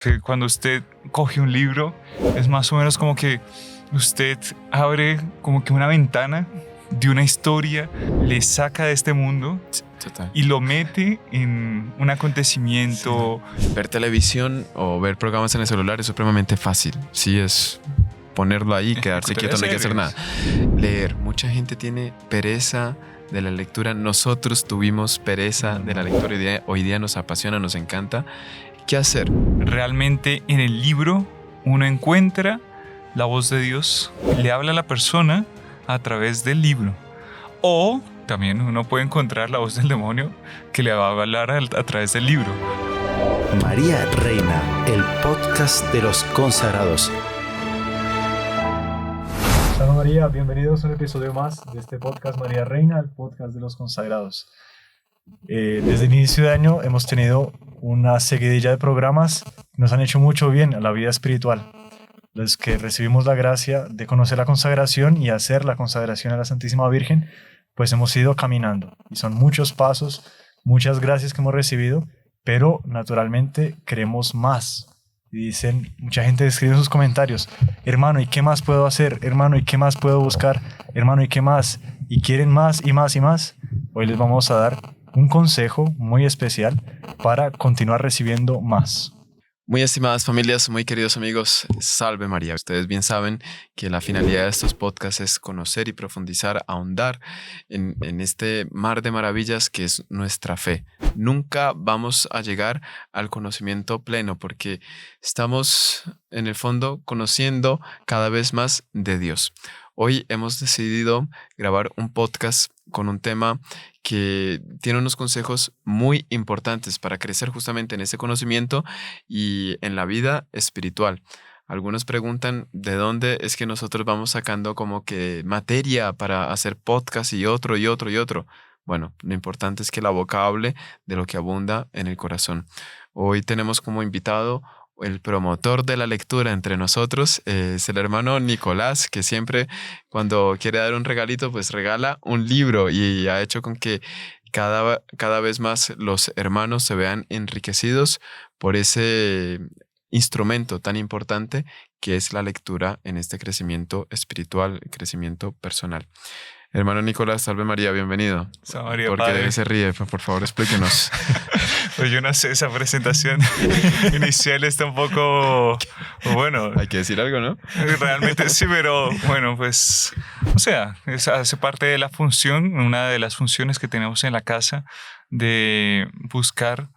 Que cuando usted coge un libro, es más o menos como que usted abre como que una ventana de una historia, le saca de este mundo Total. y lo mete en un acontecimiento. Sí. Ver televisión o ver programas en el celular es supremamente fácil. Sí, es ponerlo ahí, quedarse quieto, no hay que hacer nada. Leer. Mucha gente tiene pereza de la lectura. Nosotros tuvimos pereza de la lectura. Hoy día nos apasiona, nos encanta. ¿Qué hacer? Realmente en el libro uno encuentra la voz de Dios, le habla a la persona a través del libro. O también uno puede encontrar la voz del demonio que le va a hablar a través del libro. María Reina, el podcast de los consagrados. Salve María, bienvenidos a un episodio más de este podcast María Reina, el podcast de los consagrados. Desde el inicio de año hemos tenido una seguidilla de programas que nos han hecho mucho bien a la vida espiritual. Los que recibimos la gracia de conocer la consagración y hacer la consagración a la Santísima Virgen, pues hemos ido caminando. Y son muchos pasos, muchas gracias que hemos recibido, pero naturalmente queremos más. Y dicen, mucha gente escribe en sus comentarios, hermano, ¿y qué más puedo hacer? Hermano, ¿y qué más puedo buscar? Hermano, ¿y qué más? ¿Y quieren más y más y más? Hoy les vamos a dar un consejo muy especial para continuar recibiendo más. Muy estimadas familias, muy queridos amigos, salve María. Ustedes bien saben que la finalidad de estos podcasts es conocer y profundizar, ahondar en este mar de maravillas que es nuestra fe. Nunca vamos a llegar al conocimiento pleno porque estamos en el fondo conociendo cada vez más de Dios. Hoy hemos decidido grabar un podcast con un tema que tiene unos consejos muy importantes para crecer justamente en ese conocimiento y en la vida espiritual. Algunos preguntan de dónde es que nosotros vamos sacando como que materia para hacer podcast y otro y otro y otro. Bueno, lo importante es que la boca hable de lo que abunda en el corazón. Hoy tenemos como invitado el promotor de la lectura entre nosotros, es el hermano Nicolás, que siempre cuando quiere dar un regalito, pues regala un libro y ha hecho con que cada vez más los hermanos se vean enriquecidos por ese instrumento tan importante que es la lectura en este crecimiento espiritual, crecimiento personal. Hermano Nicolás, salve María, bienvenido. Salve María, ¿Por qué se ríe? Por favor, explíquenos. Pues yo no sé, esa presentación inicial está un poco... Bueno, hay que decir algo, ¿no? Realmente sí, pero bueno, pues... O sea, hace parte de la función, una de las funciones que tenemos en la casa de buscar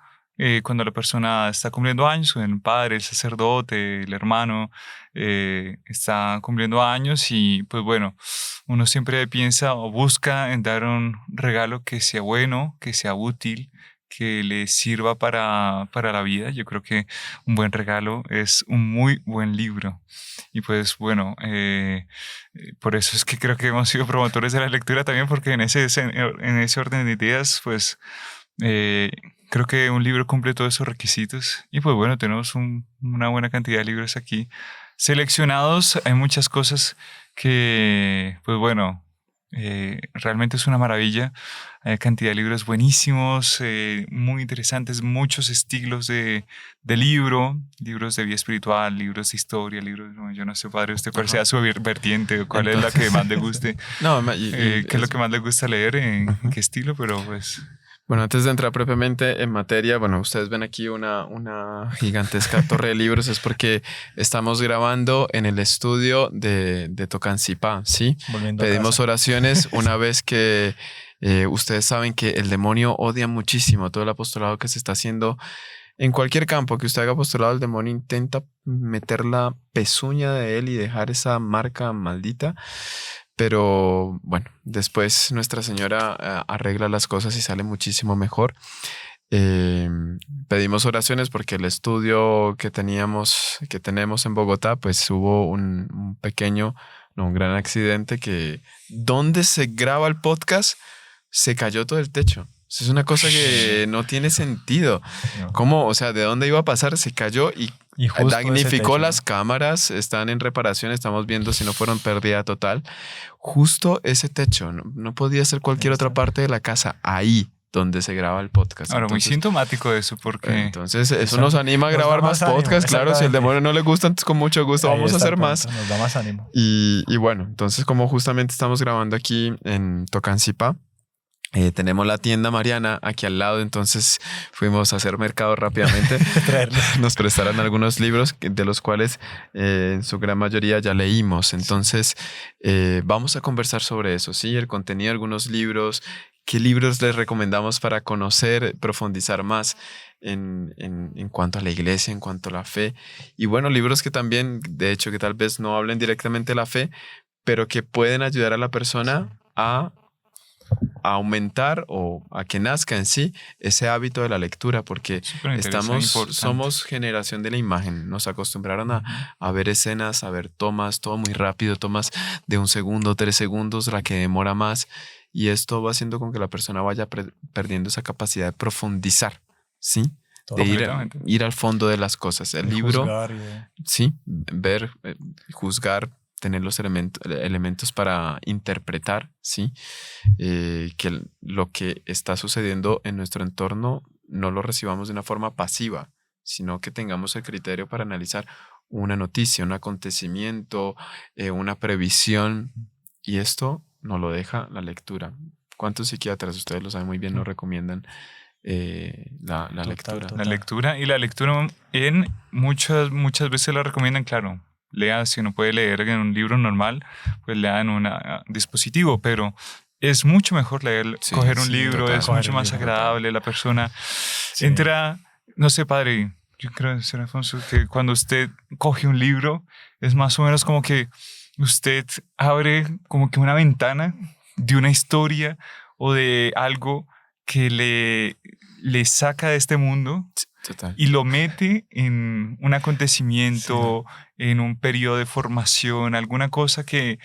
cuando la persona está cumpliendo años, el padre, el sacerdote, el hermano está cumpliendo años y pues bueno, uno siempre piensa o busca en dar un regalo que sea bueno, que sea útil, que le sirva para la vida. Yo creo que un buen regalo es un muy buen libro. Y pues bueno, por eso es que creo que hemos sido promotores de la lectura también, porque en ese orden de ideas, pues creo que un libro cumple todos esos requisitos. Y pues bueno, tenemos una buena cantidad de libros aquí seleccionados. Hay muchas cosas que, pues bueno, realmente es una maravilla. Hay cantidad de libros buenísimos, muy interesantes, muchos estilos de libros de vida espiritual, libros de historia, libros, yo no sé, padre, usted cuál sea su vertiente, cuál es la que más le guste, qué es lo que más le gusta leer, en qué estilo, pero pues... Bueno, antes de entrar propiamente en materia, bueno, ustedes ven aquí una gigantesca torre de libros, es porque estamos grabando en el estudio de Tocancipá, ¿sí? Pedimos oraciones una vez que ustedes saben que el demonio odia muchísimo todo el apostolado que se está haciendo. En cualquier campo que usted haga apostolado, el demonio intenta meter la pezuña de él y dejar esa marca maldita. Pero bueno, después Nuestra Señora arregla las cosas y sale muchísimo mejor. Pedimos oraciones porque el estudio que tenemos en Bogotá, pues hubo un gran accidente que donde se graba el podcast se cayó todo el techo. Es una cosa que no tiene sentido. No. ¿Cómo? O sea, ¿de dónde iba a pasar? Se cayó y damnificó techo, las cámaras. Están en reparación. Estamos viendo si no fueron pérdida total. Justo ese techo. No podía ser cualquier otra parte de la casa. Ahí. donde se graba el podcast. Ahora, muy Entonces, sintomático de eso, porque entonces eso nos anima a Nos grabar da más más ánimo, podcasts. Claro, si el exactamente. demonio no le gusta, entonces con mucho gusto Ahí vamos a está hacer el más. punto, nos da más ánimo. Y bueno, entonces como justamente estamos grabando aquí en Tocancipá, tenemos la tienda Mariana aquí al lado, entonces fuimos a hacer mercado rápidamente. Traerlo. Nos prestaron algunos libros de los cuales en su gran mayoría ya leímos. Entonces vamos a conversar sobre eso, ¿sí? El contenido de algunos libros, qué libros les recomendamos para conocer, profundizar más en cuanto a la iglesia, en cuanto a la fe. Y bueno, libros que también, de hecho, que tal vez no hablen directamente de la fe, pero que pueden ayudar a la persona a aumentar o a que nazca en sí ese hábito de la lectura, porque superinteresante, importante. somos generación de la imagen. Nos acostumbraron a ver escenas, a ver tomas, todo muy rápido, tomas de 1 segundo, 3 segundos, la que demora más, y esto va haciendo con que la persona vaya perdiendo esa capacidad de profundizar, ¿sí? De Completamente. ir al fondo de las cosas. El De libro, juzgar y de- sí, ver, juzgar, tener los elementos para interpretar, ¿sí? Que lo que está sucediendo en nuestro entorno no lo recibamos de una forma pasiva, sino que tengamos el criterio para analizar una noticia, un acontecimiento, una previsión, y esto nos lo deja la lectura. ¿Cuántos psiquiatras, ustedes lo saben muy bien, nos recomiendan la Total, lectura? total. La lectura muchas veces la recomiendan, claro, lea, si uno puede leer en un libro normal, pues lea en un dispositivo, pero es mucho mejor leer, Sí, coger un sí, libro, total. es Coger mucho el más libro, agradable, la persona Sí. entra, no sé, padre, yo creo, Ser Alfonso, que cuando usted coge un libro, es más o menos como que usted abre como que una ventana de una historia o de algo que le saca de este mundo Total. y lo mete en un acontecimiento, en un periodo de formación, alguna cosa que,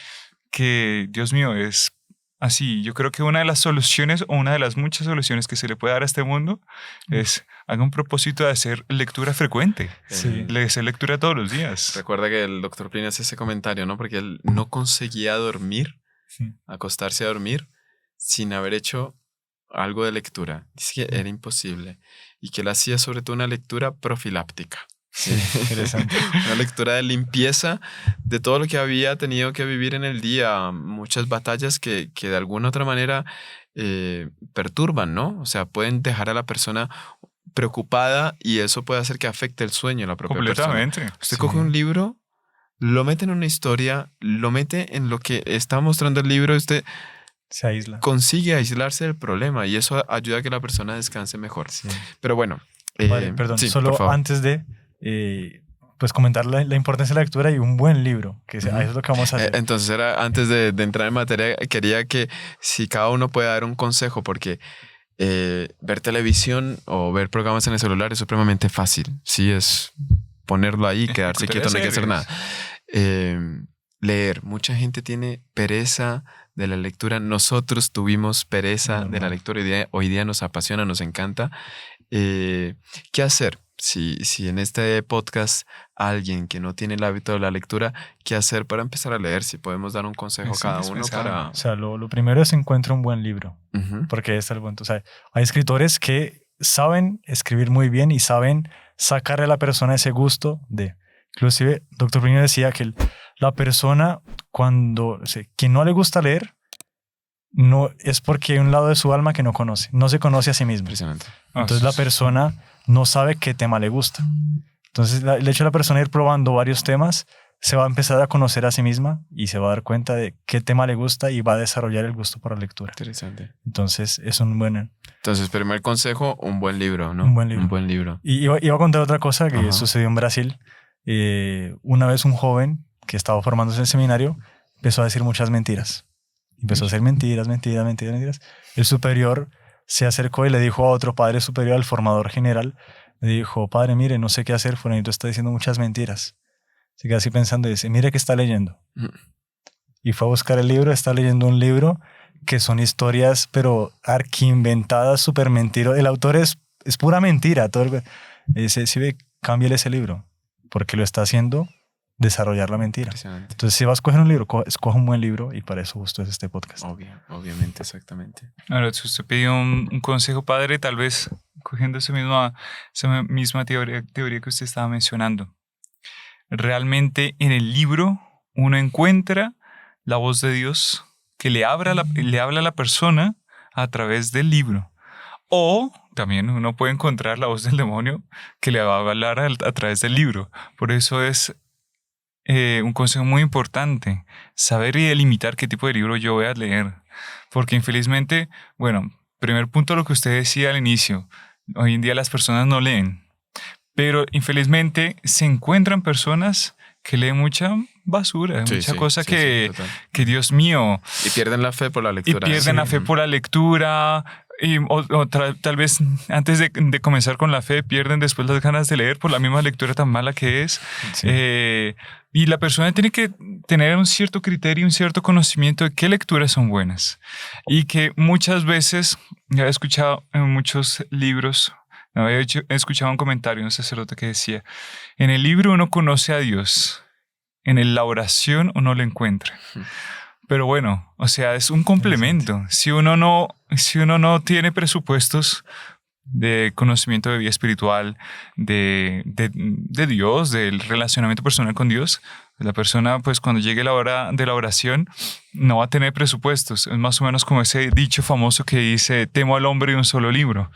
Dios mío, es así. Yo creo que una de las soluciones o una de las muchas soluciones que se le puede dar a este mundo es haga un propósito de hacer lectura frecuente, Sí. de hacer lectura todos los días. Recuerda que el doctor Plinio hace ese comentario, ¿no? Porque él no conseguía dormir, Sí. acostarse a dormir, sin haber hecho algo de lectura. Dice que era imposible. Y que él hacía sobre todo una lectura profiláptica. Sí, interesante. Una lectura de limpieza de todo lo que había tenido que vivir en el día. Muchas batallas que de alguna otra manera perturban, ¿no? O sea, pueden dejar a la persona preocupada y eso puede hacer que afecte el sueño de la propia persona. Completamente. Usted Sí. coge un libro, lo mete en una historia, lo mete en lo que está mostrando el libro y usted Se aísla. consigue aislarse del problema y eso ayuda a que la persona descanse mejor. Sí. Pero bueno. Vale, perdón, sí, solo por favor. antes de pues comentar la importancia de la lectura y un buen libro, que Ujú. eso es lo que vamos a hacer. Entonces era antes de entrar en materia, quería que si cada uno puede dar un consejo, porque ver televisión o ver programas en el celular es supremamente fácil. Sí, es ponerlo ahí y quedarse quieto, no hay que hacer nada. Leer. Mucha gente tiene pereza de la lectura. Nosotros tuvimos pereza de la lectura. Hoy día nos apasiona, nos encanta. ¿Qué hacer? Si en este podcast alguien que no tiene el hábito de la lectura, ¿qué hacer para empezar a leer? Si podemos dar un consejo a Es cada uno indispensable. para... O sea, lo primero es encuentra un buen libro, Ujú. porque es el punto. O sea, hay escritores que saben escribir muy bien y saben sacarle a la persona ese gusto de... Inclusive, Dr. Plinio decía que la persona, quien no le gusta leer, no es porque hay un lado de su alma que no conoce, no se conoce a sí mismo. Impresionante. Entonces la persona no sabe qué tema le gusta. Entonces el hecho de la persona ir probando varios temas, se va a empezar a conocer a sí misma y se va a dar cuenta de qué tema le gusta y va a desarrollar el gusto por la lectura. Interesante. Entonces es un buen... Entonces, primer consejo, un buen libro, ¿no? Un buen libro. Un buen libro. Y iba a contar otra cosa que Ajá. sucedió en Brasil. Una vez un joven que estaba formándose en el seminario empezó a decir muchas mentiras. Empezó a hacer mentiras. El superior se acercó y le dijo a otro padre superior, al formador general, le dijo: padre, mire, no sé qué hacer, fulanito está diciendo muchas mentiras. Se queda así pensando y dice: mire qué está leyendo. Ujú. Y fue a buscar el libro, está leyendo un libro que son historias, pero arquiinventadas, súper mentiras. El autor es pura mentira. Dice: sí, ve, cámbiale ese libro, porque lo está haciendo desarrollar la mentira. Impresionante. Entonces, si vas a escoger un libro, escoja un buen libro y para eso justo es este podcast. Obviamente, exactamente. Ahora, si usted pidió un consejo, padre, tal vez cogiendo esa misma teoría que usted estaba mencionando. Realmente en el libro uno encuentra la voz de Dios que le habla a la persona a través del libro. O también uno puede encontrar la voz del demonio que le va a hablar a través del libro. Por eso es un consejo muy importante, saber y delimitar qué tipo de libro yo voy a leer. Porque infelizmente, bueno, primer punto lo que usted decía al inicio, hoy en día las personas no leen. Pero infelizmente se encuentran personas que leen mucha basura, mucha cosa que Dios mío. Y pierden la fe por la lectura. Y pierden la fe por la lectura. Tal vez antes de comenzar con la fe pierden después las ganas de leer por la misma lectura tan mala que es. Sí. Y la persona tiene que tener un cierto criterio, un cierto conocimiento de qué lecturas son buenas. Y que muchas veces, ya he escuchado en muchos libros, he escuchado un comentario de un sacerdote que decía, en el libro uno conoce a Dios, en la oración uno lo encuentra. Pero bueno, o sea, es un complemento. Si uno no tiene presupuestos de conocimiento de vida espiritual, de Dios, del relacionamiento personal con Dios, la persona, pues cuando llegue la hora de la oración, no va a tener presupuestos. Es más o menos como ese dicho famoso que dice, temo al hombre de un solo libro.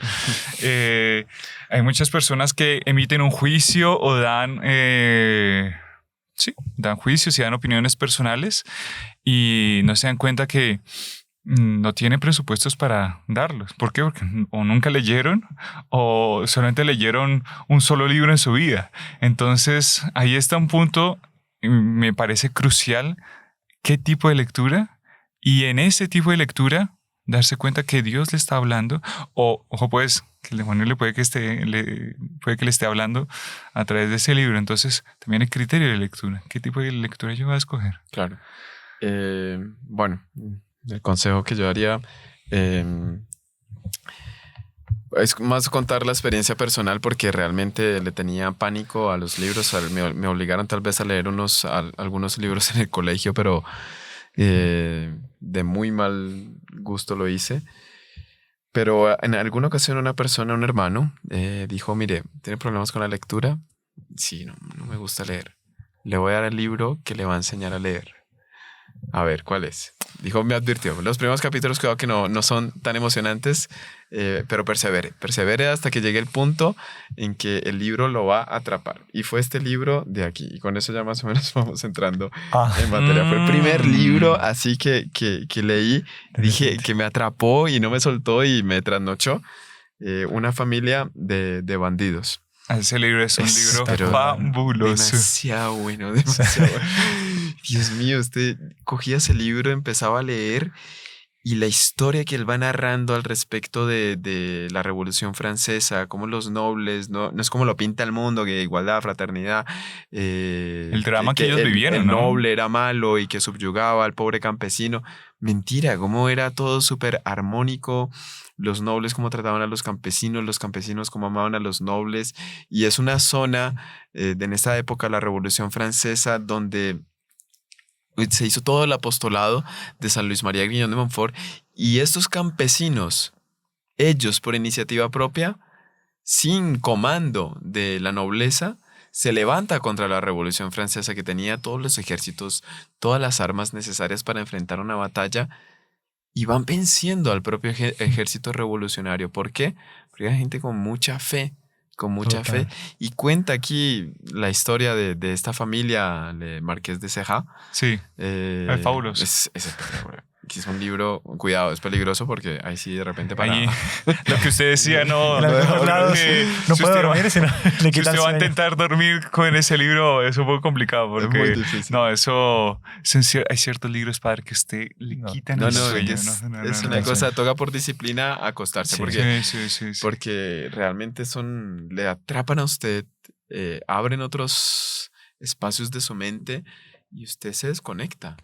Hay muchas personas que emiten un juicio o dan juicios y dan opiniones personales y no se dan cuenta que no tienen presupuestos para darlos. ¿Por qué? Porque o nunca leyeron o solamente leyeron un solo libro en su vida. Entonces, ahí está un punto, me parece crucial, qué tipo de lectura, y en ese tipo de lectura darse cuenta que Dios le está hablando, o pues que el demonio puede que le esté hablando a través de ese libro. Entonces, también el criterio de lectura. ¿Qué tipo de lectura yo voy a escoger? Claro. Bueno, el consejo que yo daría es más contar la experiencia personal, porque realmente le tenía pánico a los libros. Me obligaron tal vez a leer algunos libros en el colegio, pero de muy mal gusto lo hice. Pero en alguna ocasión un hermano, dijo, mire, ¿tiene problemas con la lectura? Sí, no me gusta leer. Le voy a dar el libro que le va a enseñar a leer. A ver, ¿cuál es? Dijo, me advirtió. Los primeros capítulos creo que no son tan emocionantes, pero persevere hasta que llegue el punto en que el libro lo va a atrapar. Y fue este libro de aquí. Y con eso ya más o menos vamos entrando en materia. Fue el primer libro así que leí, dije que me atrapó y no me soltó y me trasnochó. Una familia de bandidos. Ese libro es un libro fabuloso. Demasiado bueno, demasiado bueno. Dios mío, usted cogía ese libro, empezaba a leer y la historia que él va narrando al respecto de la Revolución Francesa, cómo los nobles, no es como lo pinta el mundo, que igualdad, fraternidad. El drama que ellos vivieron, el ¿no? noble era malo y que subyugaba al pobre campesino. Mentira, cómo era todo súper armónico. Los nobles cómo trataban a los campesinos cómo amaban a los nobles. Y es una zona en esta época, la Revolución Francesa, donde se hizo todo el apostolado de San Luis María Griñón de Montfort, y estos campesinos, ellos por iniciativa propia, sin comando de la nobleza, se levanta contra la Revolución Francesa, que tenía todos los ejércitos, todas las armas necesarias para enfrentar una batalla, y van venciendo al propio ejército revolucionario. ¿Por qué? Porque hay gente con mucha fe. Y cuenta aquí la historia de esta familia, el Marqués de Sega. Sí, es fabuloso. Es espectacular. Es un libro, cuidado, es peligroso porque ahí sí de repente para... Ahí, lo que usted decía, no puede dormir, sino le quita si usted va a intentar dormir con ese libro, es un poco complicado, porque es muy difícil. No, hay ciertos libros, padre, que usted le quitan el sueño. Es una cosa, toca por disciplina acostarse, sí. Porque realmente le atrapan a usted, abren otros espacios de su mente y usted se desconecta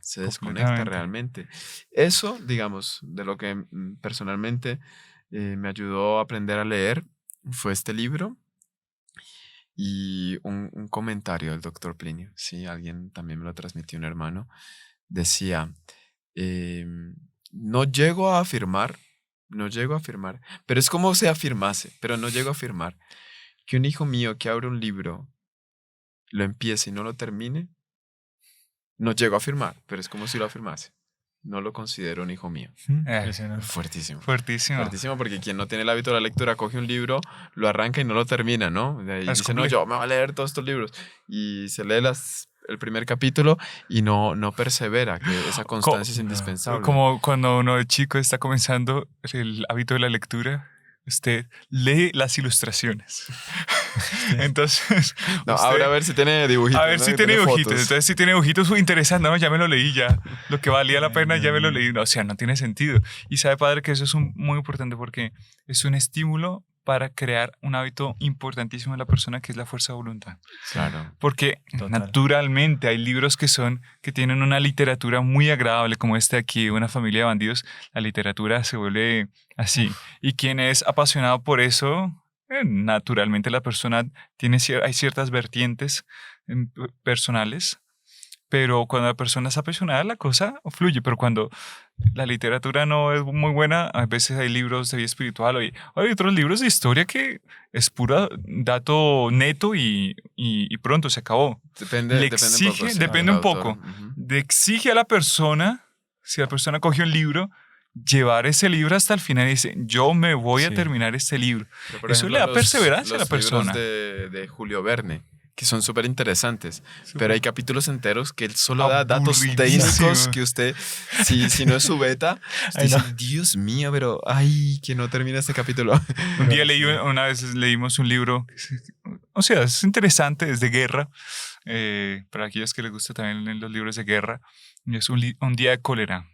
realmente. Eso, digamos, de lo que personalmente me ayudó a aprender a leer, fue este libro. y un comentario del doctor Plinio, sí, alguien también me lo transmitió, un hermano, decía, no llego a afirmar, pero es como si afirmase, pero no llego a afirmar que un hijo mío que abre un libro, lo empiece y no lo termine, no llego a afirmar, pero es como si lo afirmase. No lo considero un hijo mío. Impresionante. Fuertísimo. Fuertísimo. Fuertísimo, porque quien no tiene el hábito de la lectura coge un libro, lo arranca y no lo termina, ¿no? Y Es dice, no, complejo. yo me voy a leer todos estos libros. Y se lee el primer capítulo y no persevera, que esa constancia es indispensable. Como cuando uno de chico está comenzando el hábito de la lectura, usted lee las ilustraciones. Entonces, No, usted- ahora a ver si tiene dibujitos. a ver ¿no? si Que tiene dibujitos. fotos. Entonces, si tiene dibujitos, interesante, ¿no? Ya me lo leí, ya. Lo que valía la pena, ya me lo leí. No, o sea, no tiene sentido. Y sabe, padre, que eso es muy importante porque es un estímulo para crear un hábito importantísimo en la persona, que es la fuerza de voluntad. Claro. Porque Total. naturalmente hay libros que tienen una literatura muy agradable, como este aquí, Una familia de bandidos. La literatura se vuelve así. Y quien es apasionado por eso, naturalmente la persona hay ciertas vertientes personales, pero cuando la persona es apasionada, la cosa fluye. Pero cuando la literatura no es muy buena, a veces hay libros de vida espiritual, o hay otros libros de historia que es puro dato neto y pronto se acabó. Depende Depende un poco. Le exige a la persona, si la persona coge un libro, llevar ese libro hasta el final y dice, yo me voy a Sí. terminar este libro. Eso le da perseverancia a la persona. Los libros de Julio Verne, que son súper interesantes, pero hay capítulos enteros que él solo da datos Aburridísimo. técnicos que usted, si no es su beta, usted Ay, no. dice, Dios mío, pero ay, que no termina este capítulo. Un día una vez leímos un libro, o sea, es interesante, es de guerra, para aquellos que les gusta también leer los libros de guerra, y es un día de cólera.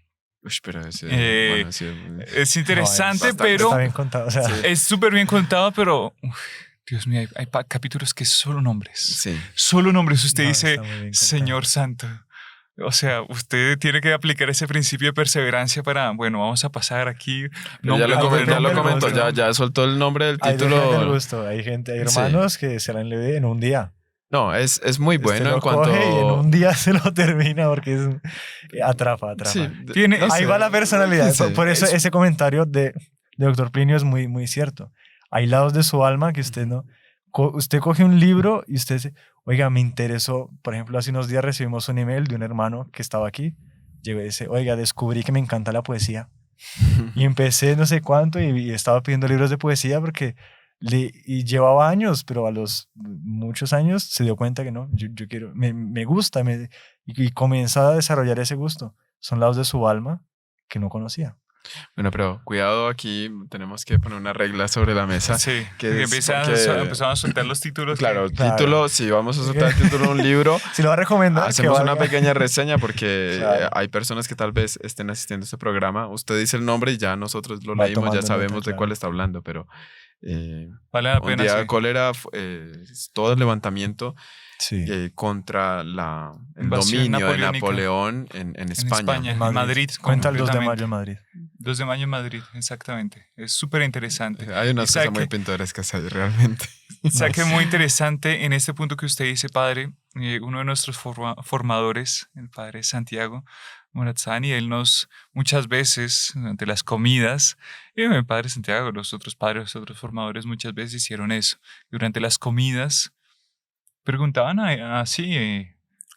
Uy, pero ese, Eh, sí, Es interesante, bastante. pero Está bien contado. O sea, Sí. es súper bien contado, pero Dios mío, hay capítulos que solo nombres. sí. Solo nombres. Usted no, dice, está muy bien contado. Señor Santo. O sea, usted tiene que aplicar ese principio de perseverancia para, bueno, vamos a pasar aquí. Pero ya lo depende del comentó, gusto. ya soltó el nombre del hay depende del título. gusto. Hay gente, hay Sí. hermanos que se la han leído en un día. No, es muy Este bueno lo en cuanto... coge y en un día se lo termina porque es atrapa. Sí, Tiene- no Ahí sé. va la personalidad. Sí. Por eso ese comentario de Dr. Plinio es muy, muy cierto. Hay lados de su alma que usted no... Usted coge un libro y usted dice, oiga, me interesó. Por ejemplo, hace unos días recibimos un email de un hermano que estaba aquí. Llegó y dice, oiga, descubrí que me encanta la poesía. Y empecé no sé cuánto y estaba pidiendo libros de poesía porque y llevaba años, pero a los muchos años se dio cuenta que no, yo quiero, me gusta y comenzó a desarrollar ese gusto. Son lados de su alma que no conocía. Bueno, pero cuidado, aquí tenemos que poner una regla sobre la mesa. Sí, que es empezamos a soltar los títulos. Claro, Claro. título, si vamos a soltar el título de un libro, Si lo va a recomendar, hacemos que una valga. pequeña reseña porque Claro. hay personas que tal vez estén asistiendo a este programa. Usted dice el nombre y ya nosotros lo Va leímos, ya tomando sabemos nota, de claro. cuál está hablando, pero Vale la un pena. día Sí. de cólera es todo el levantamiento Sí. contra el Invasión dominio de napoleónica. Napoleón en En España. en Madrid. Cuenta el 2 de concretamente. mayo en Madrid. 2 de mayo en Madrid, exactamente. Es súper interesante. Hay unas Y sabe cosas muy que- pintorescas ahí realmente. Sabe que es muy interesante en este punto que usted dice, padre, uno de nuestros formadores, el padre Santiago Morazzani, él nos muchas veces, durante las comidas, y el padre Santiago, los otros padres, los otros formadores muchas veces hicieron eso. Durante las comidas preguntaban así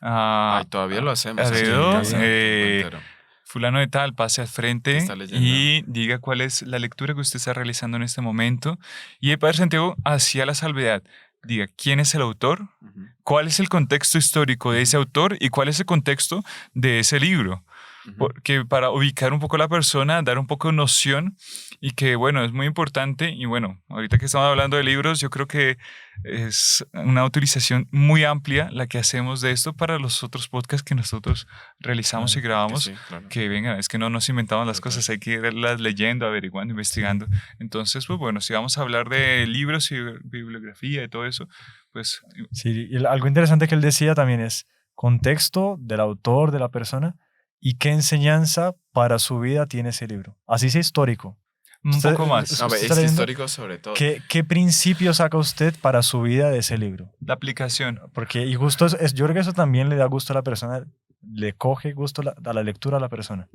Ay, todavía lo hacemos. a aquí en dedo, casa, entero. fulano de tal, pase al frente Está leyendo. y diga cuál es la lectura que usted está realizando en este momento. Y el padre Santiago hacía la salvedad. Diga quién es el autor, Ujú. cuál es el contexto histórico de ese autor y cuál es el contexto de ese libro. Ujú. Porque para ubicar un poco a la persona, dar un poco de noción y que, bueno, es muy importante. Y bueno, ahorita que estamos hablando de libros, yo creo que es una utilización muy amplia la que hacemos de esto para los otros podcasts que nosotros realizamos y grabamos. Sí, claro. Que venga, es que no nos inventamos las Total. cosas, hay que irlas leyendo, averiguando, investigando. Entonces, pues bueno, si vamos a hablar de libros y bibliografía y todo eso, pues Sí, y algo interesante que él decía también es contexto del autor, de la persona, y qué enseñanza para su vida tiene ese libro. Así sea histórico. Un Usted- poco más. A ver, está es leyendo- histórico sobre todo. ¿Qué principio saca usted para su vida de ese libro? La aplicación. Porque, y justo yo creo que eso también le da gusto a la persona, le coge gusto a la lectura a la persona.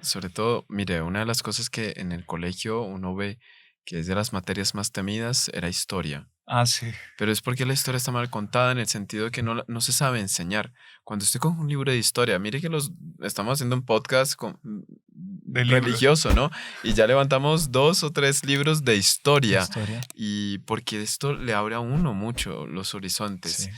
Sobre todo, mire, una de las cosas que en el colegio uno ve que es de las materias más temidas era historia. Ah, sí. Pero es porque la historia está mal contada en el sentido de que no se sabe enseñar. Cuando usted coge un libro de historia, mire que estamos haciendo un podcast libros. religioso, ¿no? Y ya levantamos 2 o 3 libros de historia. Historia. Y porque esto le abre a uno mucho los horizontes.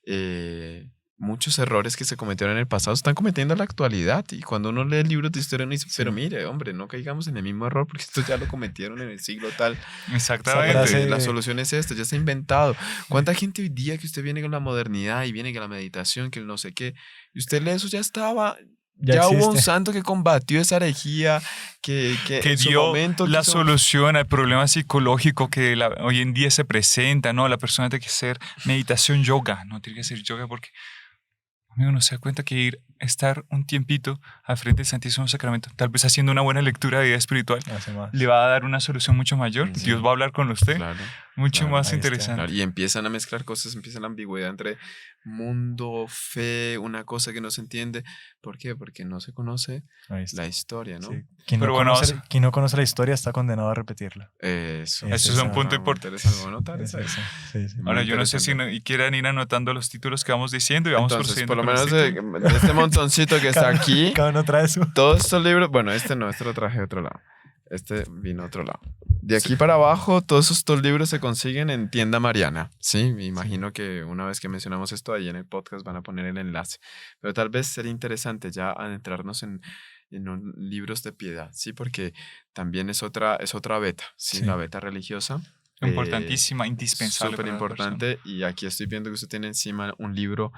Sí. Muchos errores que se cometieron en el pasado se están cometiendo en la actualidad. Y cuando uno lee libros de historia, uno dice, pero mire, hombre, no caigamos en el mismo error porque esto ya lo cometieron en el siglo tal. Exactamente. Esa frase- La solución es esto, ya está inventado. ¿Cuánta gente hoy día que usted viene con la modernidad y viene con la meditación, que el no sé qué, y usted lee eso, ya estaba... Ya hubo un existe. santo que combatió esa herejía, que en su dio momento la quiso- solución al problema psicológico que hoy en día se presenta, ¿no? La persona tiene que hacer meditación, yoga, no tiene que hacer yoga porque amigo, no se da cuenta que estar un tiempito al frente del Santísimo Sacramento, tal vez haciendo una buena lectura de vida espiritual, Hace más. le va a dar una solución mucho mayor. Sí. Dios va a hablar con usted, Claro. mucho claro, más ahí está, interesante. Claro, y empiezan a mezclar cosas, empieza la ambigüedad entre mundo, fe, una cosa que no se entiende. ¿Por qué? Porque no se conoce Ahí está. la historia, ¿no? Sí. Quien, Pero no bueno, conoce, quien no conoce la historia está condenado a repetirla. Eso Eso es un punto importante. Interesante. Voy a anotar Sí, esa. sí, sí, sí. Ahora, Muy yo no sé si interesante. quieran ir anotando los títulos que vamos diciendo y vamos Entonces, procediendo por lo con menos los títulos. de este montoncito que está aquí, Cada uno trae su... todos estos libros, bueno, este no, este lo traje de otro lado. Este vino a otro lado. De aquí para abajo, todos estos libros se consiguen en Tienda Mariana. Sí, me imagino que una vez que mencionamos esto ahí en el podcast van a poner el enlace. Pero tal vez sería interesante ya adentrarnos en libros de piedad, ¿sí? Porque también es otra beta, ¿sí? Sí. La beta religiosa. Importantísima, indispensable. Súper para la persona. importante. Y aquí estoy viendo que usted tiene encima un libro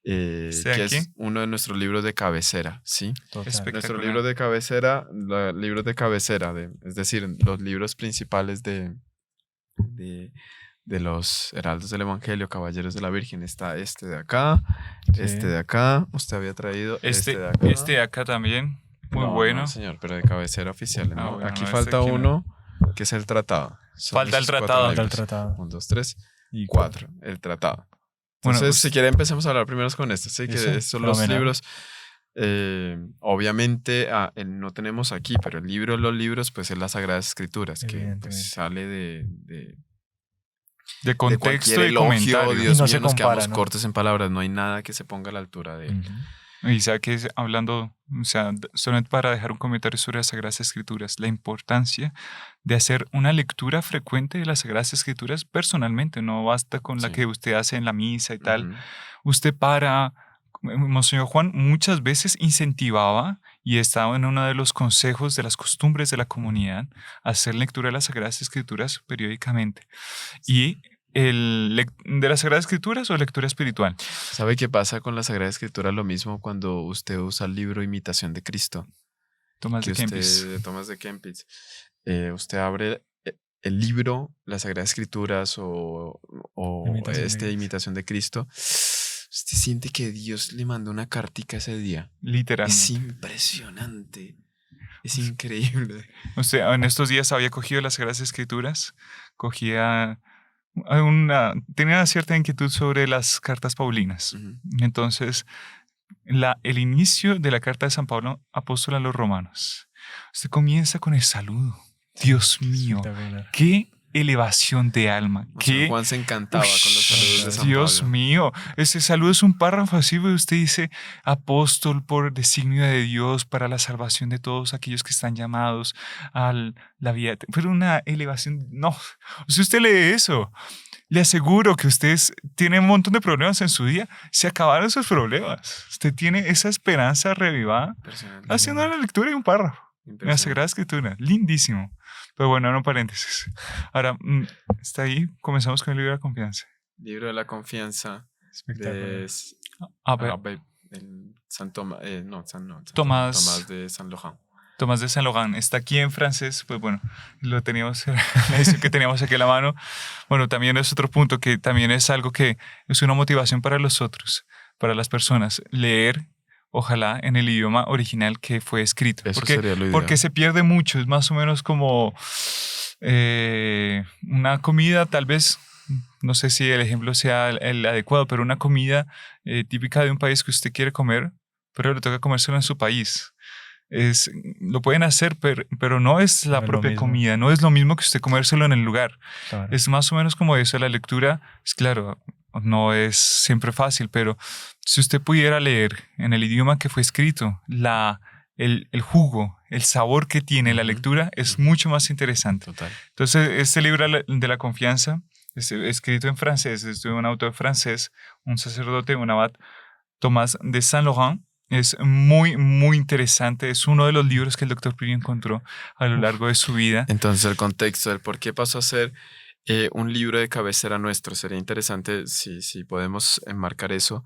¿Este que aquí? es uno de nuestros libros de cabecera, ¿sí? Total. Espectacular. Nuestro libro de cabecera, libros de cabecera, es decir, los libros principales de los heraldos del Evangelio, caballeros de la Virgen. Está este de acá, Sí. este de acá. Usted había traído este de acá. Este de acá también, muy No, bueno. no, señor, pero de cabecera oficial. ¿no? bueno, Aquí no, falta este aquí no. uno, que es el tratado. Son Falta el esos cuatro tratado. Falta el libros. tratado. 1, 2, 3, Y 4. El tratado. Bueno, Entonces, pues- si quiere, empecemos a hablar primero con esto. Sí, que Eso, son los fenomenal. libros. Obviamente, no tenemos aquí, pero el libro de los libros, pues es las Sagradas Escrituras, que Evidentemente. pues, sale de De contexto cualquier y elogio. comentario. Dios Y no mío, se nos compara, quedamos ¿no? cortos en palabras. No hay nada que se ponga a la altura de él. Ujú. Y sabe que hablando, o sea, solamente para dejar un comentario sobre las Sagradas Escrituras, la importancia de hacer una lectura frecuente de las Sagradas Escrituras personalmente, no basta con la Sí. que usted hace en la misa y tal. Ujú. Usted Monseñor Juan muchas veces incentivaba y estaba en uno de los consejos de las costumbres de la comunidad hacer lectura de las Sagradas Escrituras periódicamente. Y de las Sagradas Escrituras o lectura espiritual. ¿Sabe qué pasa con la Sagrada Escritura? Lo mismo cuando usted usa el libro Imitación de Cristo. Tomás de Kempis. De Tomás de Kempis. Usted abre el libro, las Sagradas Escrituras o Imitación de Cristo. Usted siente que Dios le mandó una cartica ese día. Literalmente. Es impresionante. Es increíble. Usted en estos días había cogido las Sagradas Escrituras, tenía una cierta inquietud sobre las cartas paulinas. Ujú. Entonces, el inicio de la carta de San Pablo, apóstol a los romanos, usted comienza con el saludo. Dios mío, Espectacular. qué elevación de alma. Monseñor Qué Juan se encantaba con los saludos de San Dios Pablo. mío, ese saludo es un párrafo así, y usted dice, apóstol por designio de Dios para la salvación de todos aquellos que están llamados a la vida. Pero una elevación, no, si usted lee eso, le aseguro que usted tiene un montón de problemas en su día, se acabaron esos problemas. Usted tiene esa esperanza revivada Impresionante. haciendo la lectura de un párrafo. La Impresionante. Sagrada Escritura, lindísimo. Pero bueno, no paréntesis. Ahora, está ahí, comenzamos con el libro de la confianza. Libro de la confianza Espectacular. de A ver, el San Tomás, Tomás de San Loján. Tomás de Saint-Laurent está aquí en francés, pues bueno, lo teníamos, la edición que teníamos aquí a la mano. Bueno, también es otro punto que también es algo que es una motivación para los otros, para las personas, leer ojalá en el idioma original que fue escrito. Eso sería lo ideal. Porque se pierde mucho, es más o menos como una comida, tal vez, no sé si el ejemplo sea el adecuado, pero una comida típica de un país que usted quiere comer, pero le toca comérselo en su país. Lo pueden hacer, pero no es la No es lo propia mismo. comida, no es lo mismo que usted comérselo en el lugar. Claro. Es más o menos como eso. La lectura, es claro, no es siempre fácil, pero si usted pudiera leer en el idioma que fue escrito, el jugo, el sabor que tiene la lectura es mucho más interesante. Total. Entonces, este libro de la confianza, escrito en francés, es de un autor francés, un sacerdote, un abad, Tomás de Saint-Laurent. Es muy, muy interesante. Es uno de los libros que el Dr. Plinio encontró a lo largo de su vida. Entonces, el contexto del por qué pasó a ser un libro de cabecera nuestro. Sería interesante si podemos enmarcar eso,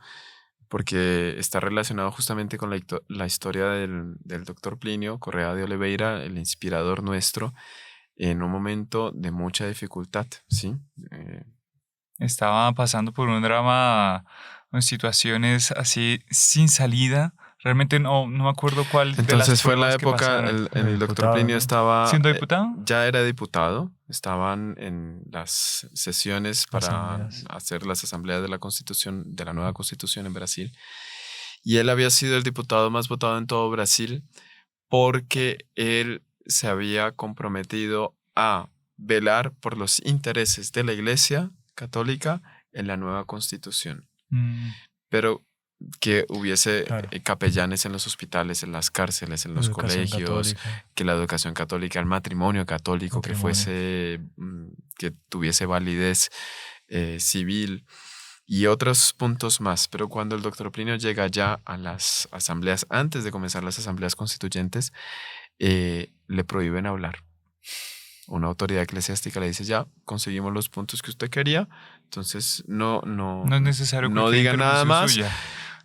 porque está relacionado justamente con la historia del Dr. Plinio Correa de Oliveira, el inspirador nuestro, en un momento de mucha dificultad, ¿sí? Estaba pasando por un drama, en situaciones así sin salida. Realmente no me acuerdo cuál de las Entonces fue en la pruebas que época, pasaron. el Dr. Diputado, Plinio ¿no? estaba... ¿Siendo diputado? Ya era diputado, estaban en las sesiones para Asambleas. hacer las asambleas de la Constitución, de la nueva Constitución en Brasil. Y él había sido el diputado más votado en todo Brasil porque él se había comprometido a velar por los intereses de la Iglesia Católica en la nueva Constitución. Pero que hubiese Claro. capellanes en los hospitales, en las cárceles, en los Educación colegios, católica. que la educación católica, el matrimonio católico, que tuviese validez civil y otros puntos más. Pero cuando el Dr. Plinio llega ya a las asambleas, antes de comenzar las asambleas constituyentes, le prohíben hablar. Una autoridad eclesiástica le dice, ya conseguimos los puntos que usted quería, entonces no es necesario no cualquier diga nada intervención más. suya.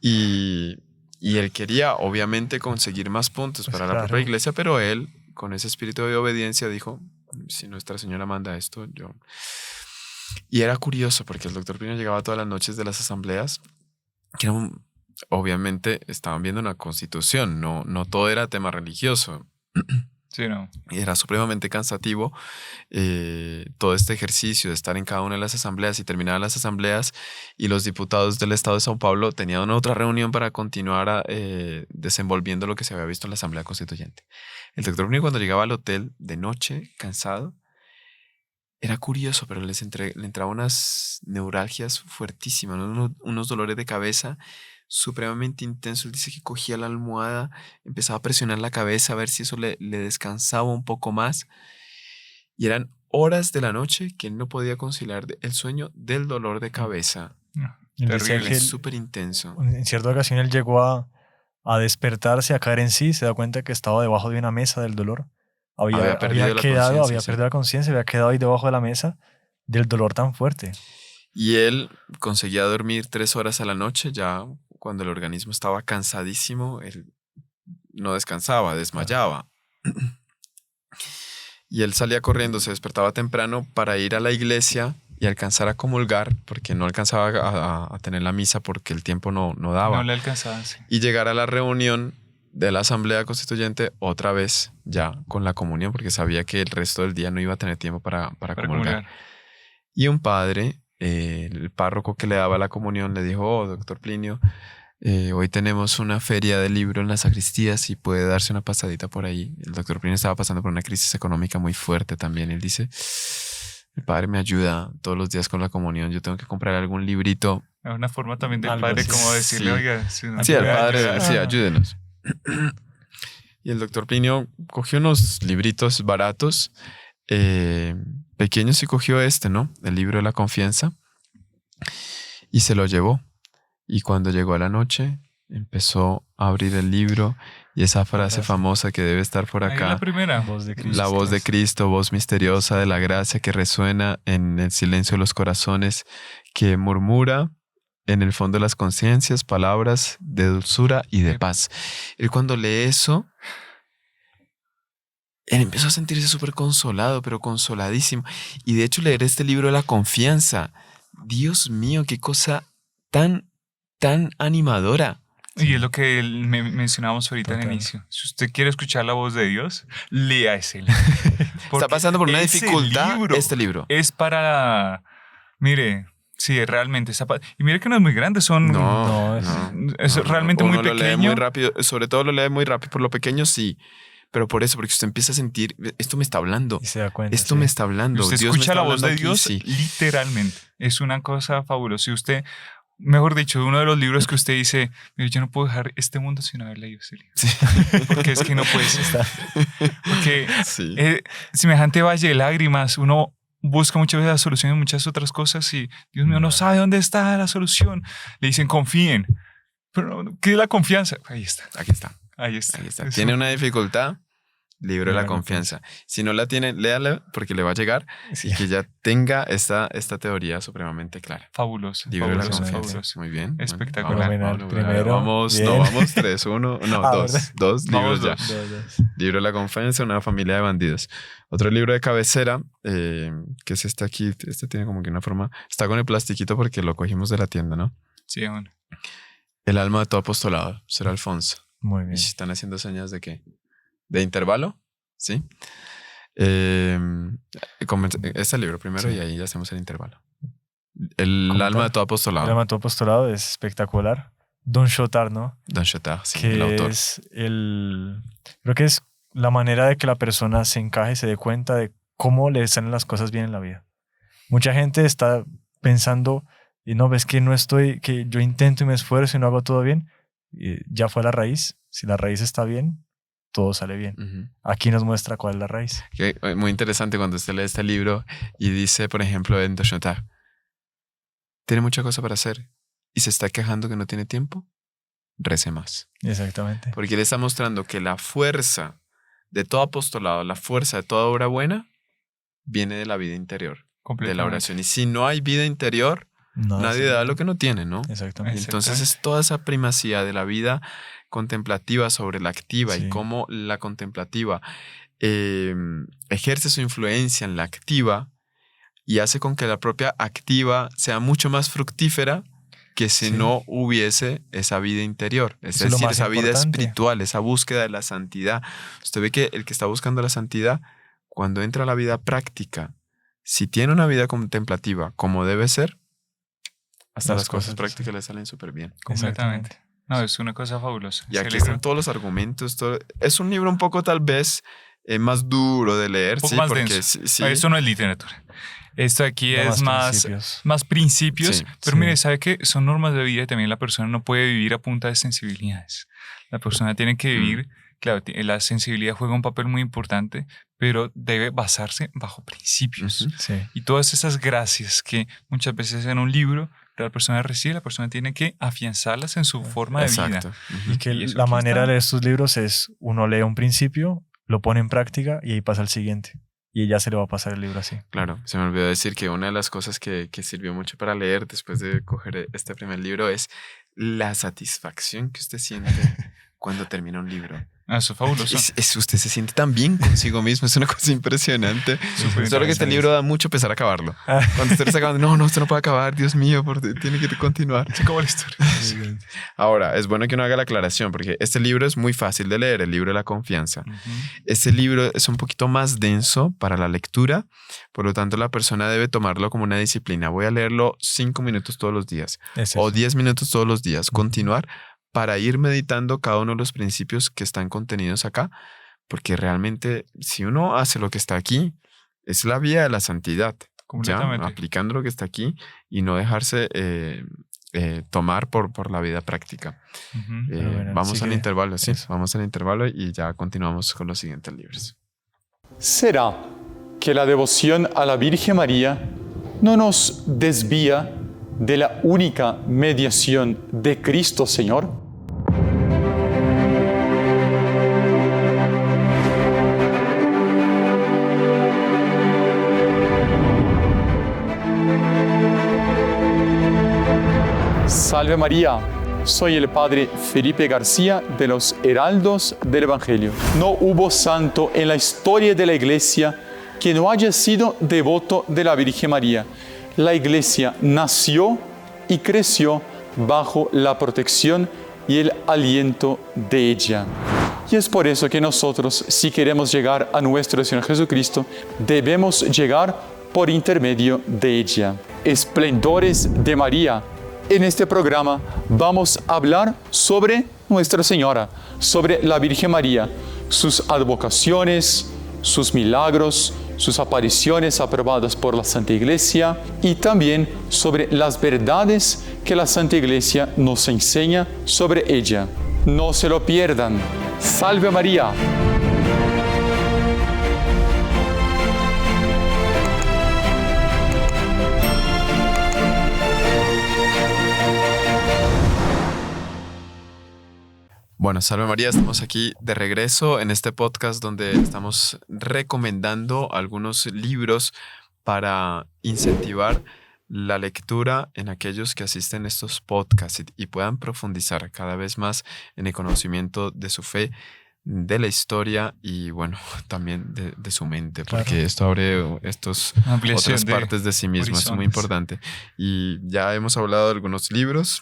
Y él quería, obviamente, conseguir más puntos Pues para la claro. propia iglesia, pero él, con ese espíritu de obediencia, dijo, si Nuestra Señora manda esto, yo... Y era curioso, porque el Dr. Plinio llegaba todas las noches de las asambleas, que obviamente estaban viendo una constitución, no todo era tema religioso. Sí, no. Y era supremamente cansativo todo este ejercicio de estar en cada una de las asambleas y terminaban las asambleas y los diputados del estado de São Paulo tenían otra reunión para continuar desenvolviendo lo que se había visto en la asamblea constituyente. El Dr. Plinio, cuando llegaba al hotel de noche, cansado, era curioso, pero le entraban unas neuralgias fuertísimas, unos dolores de cabeza supremamente intensos. Él dice que cogía la almohada, empezaba a presionar la cabeza a ver si eso le descansaba un poco más. Y eran horas de la noche que él no podía conciliar el sueño del dolor de cabeza. Él decía Terrible. que Es él- súper intenso. en cierta ocasión él llegó a despertarse, a caer en sí, se da cuenta que estaba debajo de una mesa del dolor. Había perdido la quedado, conciencia, había sí. perdido la conciencia, había quedado ahí debajo de la mesa del dolor tan fuerte. Y él conseguía dormir 3 horas a la noche, ya cuando el organismo estaba cansadísimo, él no descansaba, desmayaba. Y él salía corriendo, se despertaba temprano para ir a la iglesia y alcanzar a comulgar, porque no alcanzaba a tener la misa porque el tiempo no daba. No le alcanzaba, sí. Y llegar a la reunión de la Asamblea Constituyente otra vez ya con la comunión, porque sabía que el resto del día no iba a tener tiempo para Para comulgar. comulgar. Y un padre, el párroco que le daba la comunión, le dijo, oh, Dr. Plinio, hoy tenemos una feria de libro en las sacristías y puede darse una pasadita por ahí. El Dr. Plinio estaba pasando por una crisis económica muy fuerte también. Él dice, el padre me ayuda todos los días con la comunión, yo tengo que comprar algún librito. Es una forma también del Algo padre así. como decirle, Sí. oiga, si no Sí, el puede padre, ayudar. sí, ayúdenos. Y el Dr. Plinio cogió unos libritos baratos, pequeños, y cogió ¿no? El libro de la confianza, y se lo llevó. Y cuando llegó a la noche, empezó a abrir el libro y esa frase famosa que debe estar por Ahí acá. la primera. Voz de Cristo. La voz de Cristo, voz misteriosa de la gracia que resuena en el silencio de los corazones, que murmura en el fondo de las conciencias palabras de dulzura y de paz. Él cuando lee eso, él empezó a sentirse súper consolado, pero consoladísimo. Y de hecho leer este libro de la confianza, Dios mío, qué cosa tan animadora. Y es lo que mencionábamos ahorita al inicio. Si usted quiere escuchar la voz de Dios, lea ese libro. Está pasando por una ese dificultad libro este libro. es para... Mire, sí, realmente. Y mire que no es muy grande, es realmente muy Uno lo lee pequeño. muy rápido, sobre todo lo lee muy rápido. Por lo pequeño, sí. Pero por eso, porque usted empieza a sentir, esto me está hablando. Y se da cuenta. Esto me está hablando. Usted Dios me escucha está la voz de hablando aquí, Dios sí. literalmente. Es una cosa fabulosa. Si usted, mejor dicho, uno de los libros que usted dice, mire, yo no puedo dejar este mundo sin haber leído este libro. Sí. Porque es que no puede ser. Porque Sí. semejante valle de lágrimas, uno busca muchas veces la solución en muchas otras cosas y Dios mío no sabe dónde está la solución. Le dicen confíen. Pero ¿qué es la confianza? Ahí está. Aquí está. Ahí está. Ahí está. Eso. ¿Tiene una dificultad? Libro de la confianza. Si no la tiene, léala porque le va a llegar y que ya tenga esta teoría supremamente clara. Fabuloso. Libro de la Fabuloso, confianza. fabuloso. Muy bien. Espectacular. Fenomenal. Primero, Vamos, bien. no, vamos 3, 1, no, Ah, 2. ¿verdad? 2 libros Vamos ya. dos. Libro de la confianza, una familia de bandidos. Otro libro de cabecera, que es este aquí. Este tiene como que una forma... Está con el plastiquito porque lo cogimos de la tienda, ¿no? Sí, bueno. El alma de todo apostolado. Será Alfonso. Muy ¿Y bien. si están haciendo señas de qué? ¿De intervalo? ¿Sí? Este libro primero Sí. y ahí ya hacemos el intervalo. El ¿Cómo alma tal? de todo El apostolado. Amato Apostolado es espectacular. Don Chotard, ¿no? Don Chotard, sí, Que el autor. es creo que es la manera de que la persona se encaje, se dé cuenta de cómo le salen las cosas bien en la vida. Mucha gente está pensando, y no, ves que no estoy, que yo intento y me esfuerzo y no hago todo bien. Y ya fue la raíz. Si la raíz está bien, todo sale bien. Ujú. Aquí nos muestra cuál es la raíz. Muy interesante cuando usted lee este libro y dice, por ejemplo, en Don Chotard, tiene mucha cosa para hacer y se está quejando que no tiene tiempo, rece más. Exactamente. Porque le está mostrando que la fuerza de todo apostolado, la fuerza de toda obra buena, viene de la vida interior, de la Completamente. oración. Y si no hay vida interior, nadie da lo que no tiene, ¿no? Exactamente. Entonces es toda esa primacía de la vida contemplativa sobre la activa Sí. y cómo la contemplativa ejerce su influencia en la activa y hace con que la propia activa sea mucho más fructífera que si Sí. no hubiese esa vida interior, es Eso es lo decir, más esa vida importante. espiritual, esa búsqueda de la santidad. Usted ve que el que está buscando la santidad, cuando entra a la vida práctica, si tiene una vida contemplativa como debe ser, hasta las cosas prácticas le salen súper bien. Completamente. No, es una cosa fabulosa. Y Ese aquí libro, están todos los argumentos. Es un libro un poco tal vez más duro de leer. un poco Sí, más porque denso. sí, Esto no es literatura. Esto aquí Da es principios. más principios. Sí, pero sí. mire, ¿sabe qué? Son normas de vida y también la persona no puede vivir a punta de sensibilidades. La persona tiene que vivir, claro, la sensibilidad juega un papel muy importante, pero debe basarse bajo principios. Ujú. Sí. Y todas esas gracias que muchas veces en un libro la persona recibe, la persona tiene que afianzarlas en su forma de vida. Exacto. Ujú. Y que Y eso la aquí manera está. de leer estos libros es, uno lee un principio, lo pone en práctica y ahí pasa al siguiente. Y ya se le va a pasar el libro así. Claro, se me olvidó decir que una de las cosas que sirvió mucho para leer después de coger este primer libro es la satisfacción que usted siente cuando termina un libro. Ah, eso es fabuloso. Usted se siente tan bien consigo mismo, es una cosa impresionante. Súper Solo que este interesante. libro da mucho pesar acabarlo. Cuando usted lo está acabando, no, esto no puede acabar, Dios mío, tiene que continuar. Se acabó la historia. Ahora, es bueno que uno haga la aclaración, porque este libro es muy fácil de leer, el libro de la confianza. Ujú. Este libro es un poquito más denso para la lectura, por lo tanto la persona debe tomarlo como una disciplina. Voy a leerlo 5 minutos todos los días Es o eso. 10 minutos todos los días, continuar para ir meditando cada uno de los principios que están contenidos acá, porque realmente si uno hace lo que está aquí, es la vía de la santidad, ¿ya? Completamente. Aplicando lo que está aquí y no dejarse tomar por la vida práctica. Ujú. Pero bueno, Vamos así al que intervalo, sí, eso. vamos al intervalo y ya continuamos con los siguientes libros. ¿Será que la devoción a la Virgen María no nos desvía de la única mediación de Cristo Señor? Salve María, soy el Padre Felipe García de los Heraldos del Evangelio. No hubo santo en la historia de la Iglesia que no haya sido devoto de la Virgen María. La Iglesia nació y creció bajo la protección y el aliento de ella. Y es por eso que nosotros, si queremos llegar a nuestro Señor Jesucristo, debemos llegar por intermedio de ella. Esplendores de María. En este programa vamos a hablar sobre Nuestra Señora, sobre la Virgen María, sus advocaciones, sus milagros, sus apariciones aprobadas por la Santa Iglesia y también sobre las verdades que la Santa Iglesia nos enseña sobre ella. No se lo pierdan. ¡Salve María! Bueno, salve María, estamos aquí de regreso en este podcast donde estamos recomendando algunos libros para incentivar la lectura en aquellos que asisten a estos podcasts y puedan profundizar cada vez más en el conocimiento de su fe, de la historia y bueno, también de su mente, porque esto abre otras partes de sí mismo, es muy importante. Y ya hemos hablado de algunos libros,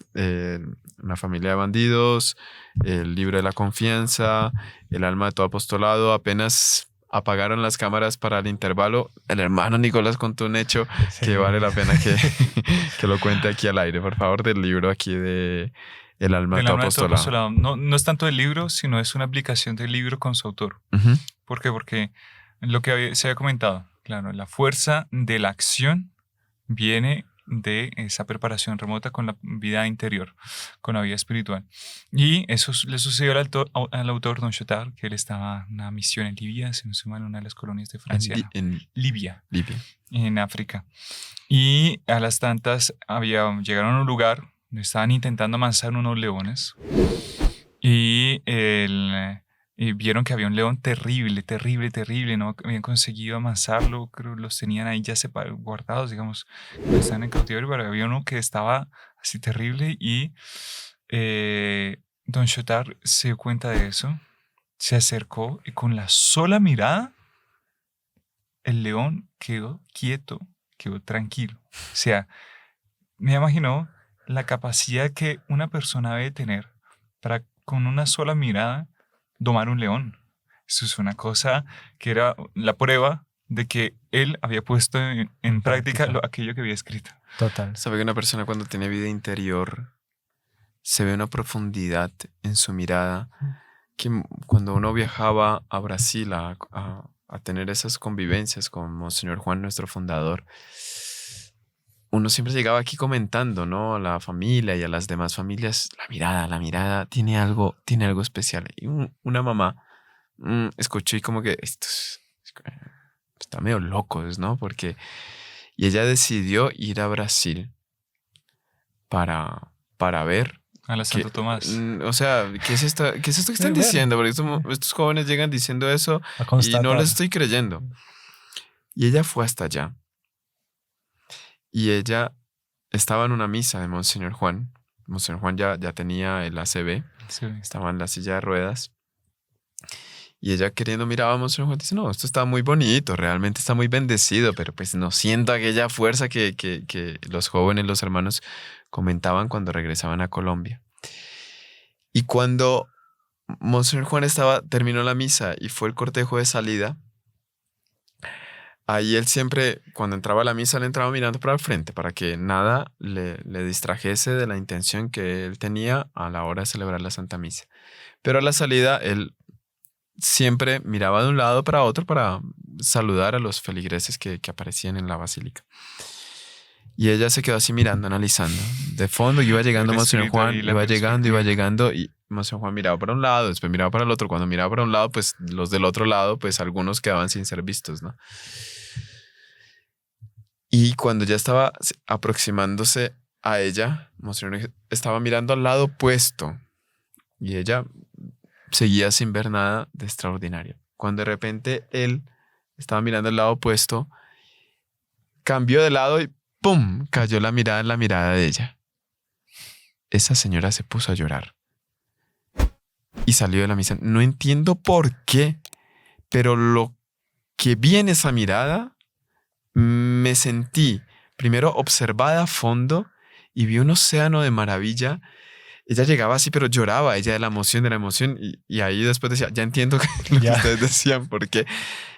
Una familia de bandidos, el libro de la confianza, el alma de todo apostolado. Apenas apagaron las cámaras para el intervalo, el hermano Nicolás contó un hecho que vale la pena que lo cuente aquí al aire, por favor, del libro aquí de El alma de todo apostolado. No es tanto el libro, sino es una aplicación del libro con su autor. Uh-huh. ¿Por qué? Porque lo que se había comentado, claro, la fuerza de la acción viene de esa preparación remota con la vida interior, con la vida espiritual. Y eso le sucedió al autor Don Chotard, que él estaba en una misión en Libia, si no se llama, en una de las colonias de Francia. En Libia, en África. Y a las tantas llegaron a un lugar donde estaban intentando amansar unos leones y vieron que había un león terrible, no habían conseguido amansarlo, creo que los tenían ahí ya guardados, digamos, estaban en cautiverio, pero había uno que estaba así terrible y Don Chotard se dio cuenta de eso, se acercó y con la sola mirada el león quedó quieto, quedó tranquilo. O sea, me imaginó la capacidad que una persona debe tener para con una sola mirada domar un león. Eso es una cosa que era la prueba de que él había puesto en práctica aquello que había escrito. Total. Sabe que una persona cuando tiene vida interior se ve una profundidad en su mirada que cuando uno viajaba a Brasil a tener esas convivencias con Monseñor Juan, nuestro fundador, uno siempre llegaba aquí comentando, ¿no? A la familia y a las demás familias, la mirada tiene algo especial. Y una mamá escuchó y como que esto está medio locos, ¿no? Y ella decidió ir a Brasil para ver A la Santo Tomás. O sea, ¿qué es esto que están diciendo? Porque estos jóvenes llegan diciendo eso y no les estoy creyendo. Y ella fue hasta allá. Y ella estaba en una misa de Monseñor Juan. Monseñor Juan ya tenía el ACV. Sí. Estaba en la silla de ruedas. Y ella queriendo mirar a Monseñor Juan dice, no, esto está muy bonito, realmente está muy bendecido, pero pues no siento aquella fuerza que los jóvenes, los hermanos comentaban cuando regresaban a Colombia. Y cuando Monseñor Juan terminó la misa y fue el cortejo de salida, ahí él siempre, cuando entraba a la misa, él entraba mirando para el frente para que nada le distrajese de la intención que él tenía a la hora de celebrar la Santa Misa. Pero a la salida, él siempre miraba de un lado para otro para saludar a los feligreses que aparecían en la basílica. Y ella se quedó así mirando, analizando. De fondo iba llegando Monseñor Juan, iba llegando y Monseñor Juan miraba para un lado, después miraba para el otro. Cuando miraba para un lado, pues los del otro lado, pues algunos quedaban sin ser vistos, ¿no? Y cuando ya estaba aproximándose a ella, Monseñor estaba mirando al lado opuesto y ella seguía sin ver nada de extraordinario. Cuando de repente él estaba mirando al lado opuesto, cambió de lado y ¡pum! Cayó la mirada en la mirada de ella. Esa señora se puso a llorar y salió de la misa. No entiendo por qué, pero lo que vi en esa mirada, me sentí primero observada a fondo y vi un océano de maravilla ella llegaba así, pero lloraba, ella de la emoción, y ahí después decía, ya entiendo lo que ustedes decían, porque...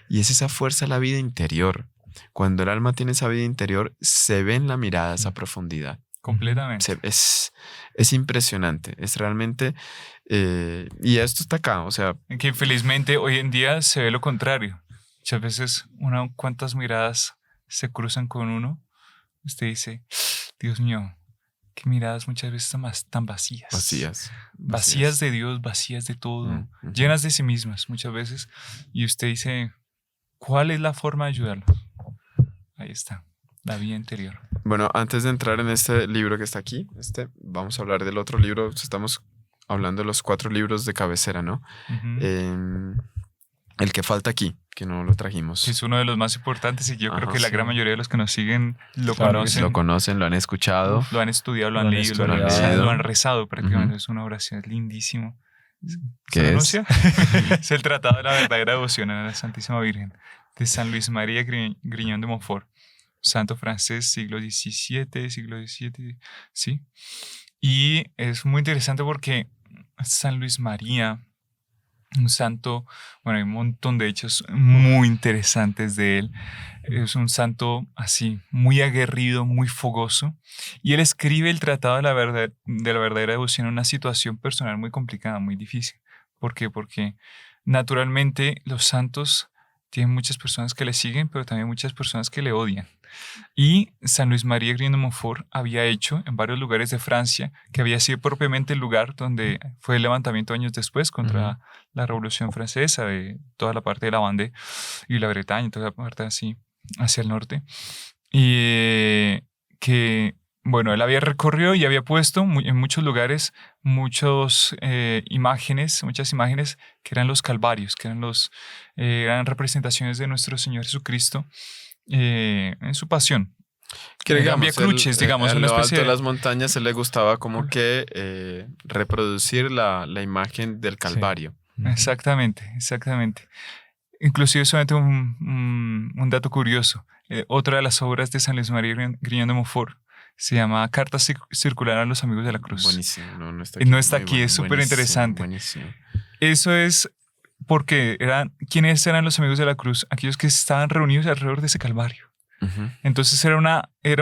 Y es esa fuerza, la vida interior. Cuando el alma tiene esa vida interior, se ve en la mirada esa profundidad. Completamente. Es impresionante, es realmente... y esto está acá, o sea... Que infelizmente hoy en día se ve lo contrario. Muchas veces, cuántas miradas se cruzan con uno, usted dice, Dios mío, qué miradas muchas veces tan vacías. Vacías de Dios, vacías de todo, llenas de sí mismas muchas veces. Y usted dice, ¿cuál es la forma de ayudarlos? Ahí está, la vida interior. Bueno, antes de entrar en este libro que está aquí, vamos a hablar del otro libro. Estamos hablando de los 4 libros de cabecera, ¿no? El que falta aquí, que no lo trajimos. Es uno de los más importantes y yo creo que la gran mayoría de los que nos siguen lo conocen. Lo conocen, lo han escuchado. Lo han estudiado, lo han leído, lo han rezado prácticamente. Es una oración, es lindísimo. ¿Qué es? Es el Tratado de la Verdadera Devoción a la Santísima Virgen de San Luis María Grignion de Montfort, santo francés, siglo XVII, sí. Y es muy interesante porque San Luis María, un santo, bueno, hay un montón de hechos muy interesantes de él. Es un santo así, muy aguerrido, muy fogoso. Y él escribe el Tratado de la Verdadera Devoción en una situación personal muy complicada, muy difícil. ¿Por qué? Porque naturalmente los santos tienen muchas personas que le siguen, pero también muchas personas que le odian. Y San Luis María Grignion de Montfort había hecho en varios lugares de Francia, que había sido propiamente el lugar donde fue el levantamiento años después contra la Revolución Francesa, de toda la parte de la Vendée y la Bretaña, toda la parte así hacia el norte. Y que, bueno, él había recorrido y había puesto en muchos lugares muchas imágenes que eran los calvarios, que eran representaciones de nuestro Señor Jesucristo en su pasión. Que digamos, Vía cruces, digamos, en una lo especie alto de las montañas se le gustaba como que reproducir la imagen del Calvario. Sí. Exactamente. Inclusive solamente un dato curioso. Otra de las obras de San Luis María Grignion de Montfort se llama Carta Circular a los Amigos de la Cruz. Buenísimo. No está aquí, es súper interesante. Buenísimo. Eso es porque ¿quiénes eran los Amigos de la Cruz? Aquellos que estaban reunidos alrededor de ese Calvario. Entonces era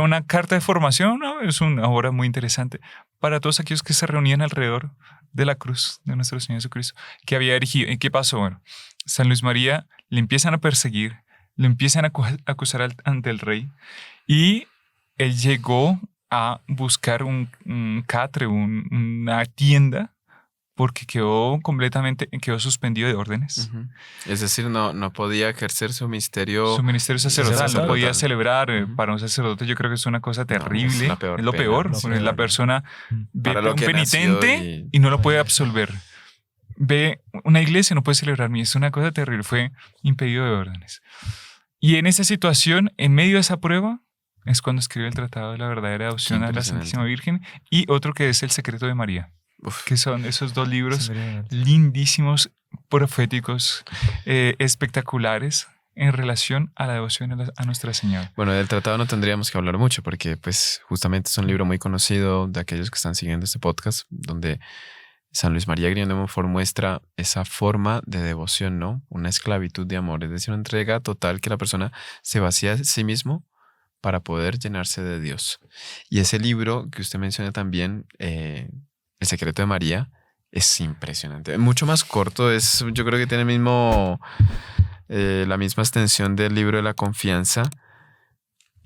una carta de formación, ¿no? Es una obra muy interesante para todos aquellos que se reunían alrededor de la cruz de nuestro Señor Jesucristo, que había erigido. ¿Y qué pasó? Bueno, San Luis María le empiezan a perseguir, le empiezan a acusar ante el rey, y él llegó a buscar un catre, una tienda, porque quedó suspendido de órdenes. Es decir, no podía ejercer su ministerio sacerdotal, no podía celebrar. Para un sacerdote yo creo que es una cosa terrible. Es lo peor. La persona ve a un penitente y no lo puede absolver. Ve una iglesia y no puede celebrar misa. Es una cosa terrible. Fue impedido de órdenes. Y en esa situación, en medio de esa prueba, es cuando escribe el Tratado de la Verdadera Devoción a la Santísima Virgen, y otro que es El Secreto de María. Que son esos 2 libros lindísimos, proféticos, espectaculares en relación a la devoción a Nuestra Señora. Bueno, del tratado no tendríamos que hablar mucho porque pues justamente es un libro muy conocido de aquellos que están siguiendo este podcast, donde San Luis María Grignion de Montfort muestra esa forma de devoción, ¿no? Una esclavitud de amor, es decir, una entrega total que la persona se vacía de sí mismo para poder llenarse de Dios. Y ese libro que usted menciona también, El Secreto de María, es impresionante. Mucho más corto, yo creo que tiene la misma extensión del libro de la confianza,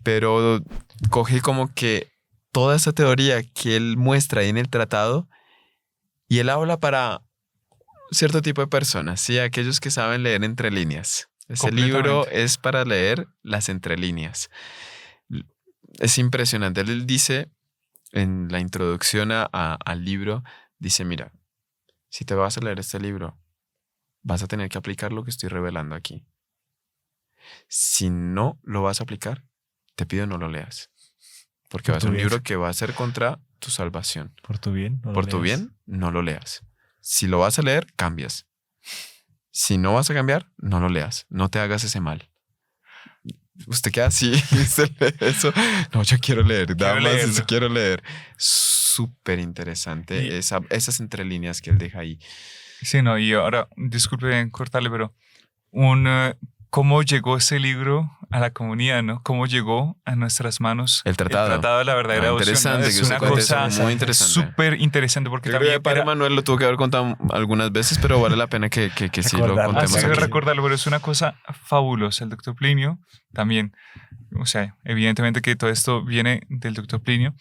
pero coge como que toda esa teoría que él muestra ahí en el tratado, y él habla para cierto tipo de personas, ¿sí? Aquellos que saben leer entre líneas. Ese libro es para leer las entrelíneas. Es impresionante. Él dice en la introducción al libro, dice, mira, si te vas a leer este libro, vas a tener que aplicar lo que estoy revelando aquí. Si no lo vas a aplicar, te pido no lo leas. Porque va a ser un libro que va a ser contra tu salvación. Por tu bien. Por tu bien, no lo leas. Si lo vas a leer, cambias. Si no vas a cambiar, no lo leas. No te hagas ese mal. Usted queda así, se lee eso. No, yo quiero leer. Quiero leer. súper interesante Y- esas entrelíneas que él deja ahí. Sí, no, y ahora, disculpe cortarle, pero ¿cómo llegó ese libro a la comunidad, no? ¿Cómo llegó a nuestras manos El tratado. El Tratado de la Verdadera Devoción? Interesante, ¿no? que Es usted una cuente eso, cosa muy interesante. súper interesante porque Yo creo que también el padre Manuel lo tuvo que haber contado algunas veces, pero vale la pena que sí lo Recordarlo. contemos Así que aquí. recordarlo, pero es una cosa fabulosa. El doctor Plinio también, o sea, evidentemente que todo esto viene del doctor Plinio.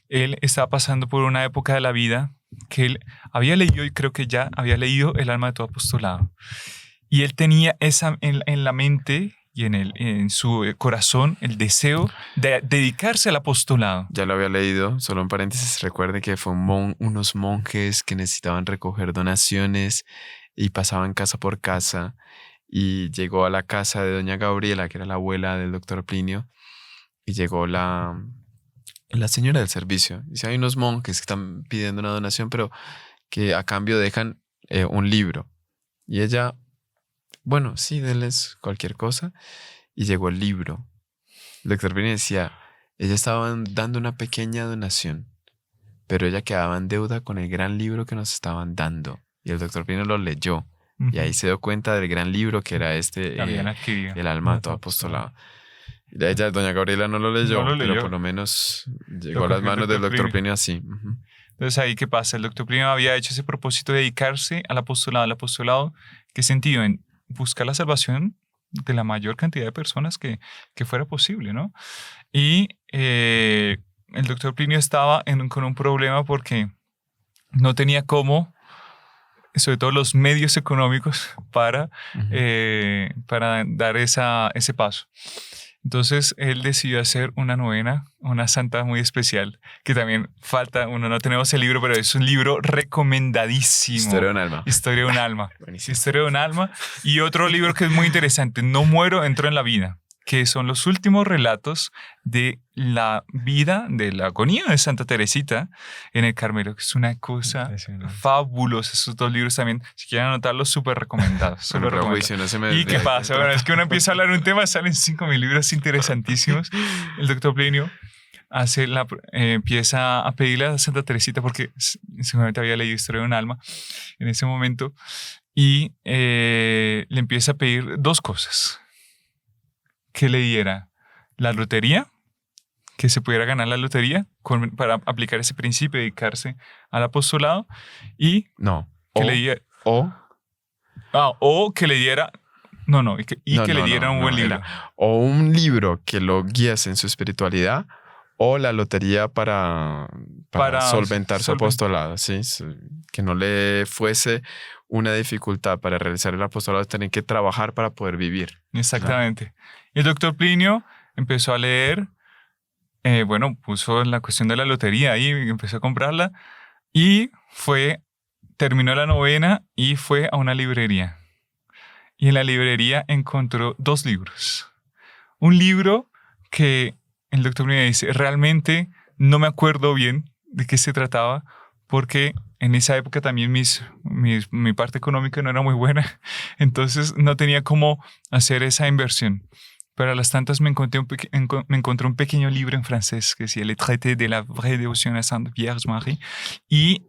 Él estaba pasando por una época de la vida que él había leído, y creo que ya había leído El alma de todo apostolado. Y él tenía esa en la mente y en su corazón el deseo de dedicarse al apostolado. Ya lo había leído, solo en paréntesis, recuerde que fue unos monjes que necesitaban recoger donaciones y pasaban casa por casa y llegó a la casa de doña Gabriela, que era la abuela del doctor Plinio, y llegó la señora del servicio. Dice, hay unos monjes que están pidiendo una donación, pero que a cambio dejan un libro. Y ella, bueno, sí, denles cualquier cosa. Y llegó el libro. El doctor Plinio decía, ella estaba dando una pequeña donación, pero ella quedaba en deuda con el gran libro que nos estaban dando. Y el doctor Plinio lo leyó. Y ahí se dio cuenta del gran libro que era Habían adquirido. El alma de todo apostolado. Y ella, doña Gabriela, no lo leyó, No lo leyó. pero por lo menos llegó Lo a las cogió el manos del doctor doctor Plinio. Plinio así. Ujú. Entonces ahí, ¿qué pasa? El doctor Plinio había hecho ese propósito de dedicarse al apostolado. ¿El apostolado qué sentido? En buscar la salvación de la mayor cantidad de personas que fuera posible, ¿no? Y el doctor Plinio estaba con un problema porque no tenía cómo, sobre todo los medios económicos, para dar ese paso. Entonces él decidió hacer una novena, una santa muy especial, que también falta, no tenemos el libro, pero es un libro recomendadísimo. Historia de un alma. Historia de un alma. Buenísimo. Historia de un alma. Y otro libro que es muy interesante, No muero, entro en la vida, que son los últimos relatos de la vida, de la agonía de Santa Teresita en el Carmelo, que es una cosa Impresionante. fabulosa. Esos dos libros también, si quieren anotarlos, súper recomendados. Bueno, súper pero recomendados. juicio, no se me ¿Y qué olvide. pasa? Bueno, es que uno empieza a hablar de un tema, salen 5.000 libros interesantísimos. El doctor Plinio empieza a pedirle a Santa Teresita, porque seguramente había leído Historia de un alma en ese momento, y le empieza a pedir dos cosas. Que le diera la lotería, que se pudiera ganar la lotería para aplicar ese principio, dedicarse al apostolado, y No. que le diera... O o que le diera... que le diera un buen libro. o un libro que lo guíase en su espiritualidad, o la lotería para solventar su apostolado, ¿sí? Que no le fuese una dificultad para realizar el apostolado, tener que trabajar para poder vivir. Exactamente. Y el doctor Plinio empezó a leer, puso la cuestión de la lotería ahí, empezó a comprarla, y terminó la novena y fue a una librería. Y en la librería encontró dos libros. Un libro que el doctor Plinio dice, realmente no me acuerdo bien de qué se trataba, porque en esa época también mi parte económica no era muy buena, entonces no tenía cómo hacer esa inversión. Pero a las tantas me encontré un pequeño libro en francés que decía Le traité de la vraie dévotion à Sainte Vierge Marie, y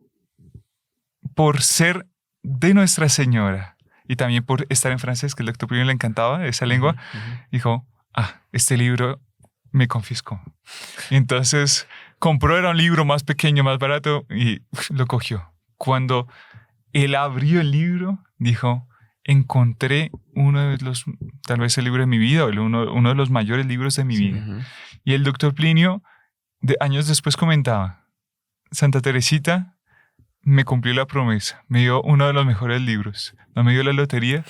por ser de Nuestra Señora y también por estar en francés, que el doctor Plinio le encantaba esa lengua, dijo, este libro me confiscó. Y entonces era un libro más pequeño, más barato, y lo cogió. Cuando él abrió el libro, dijo, encontré tal vez el libro de mi vida, o uno de los mayores libros de mi vida. Ujú. Y el doctor Plinio, años después, comentaba, Santa Teresita me cumplió la promesa, me dio uno de los mejores libros. No me dio la lotería,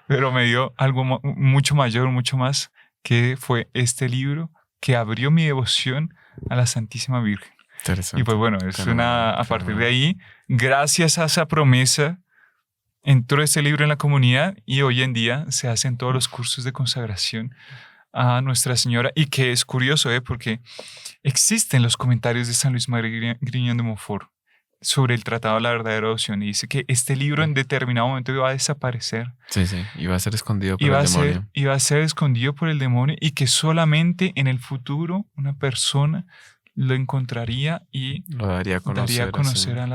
pero me dio algo mucho mayor, mucho más, que fue este libro que abrió mi devoción a la Santísima Virgen. Interesante. Y pues bueno, a partir de ahí, gracias a esa promesa, entró ese libro en la comunidad, y hoy en día se hacen todos los cursos de consagración a Nuestra Señora, y que es curioso, porque existen los comentarios de San Luis María Griñón de Montfort sobre el Tratado de la Verdadera Devoción, y dice que este libro en determinado momento iba a desaparecer. Sí, iba a ser escondido por el demonio. Iba a ser escondido por el demonio, y que solamente en el futuro una persona lo encontraría y Lo daría a conocer. daría a conocer así.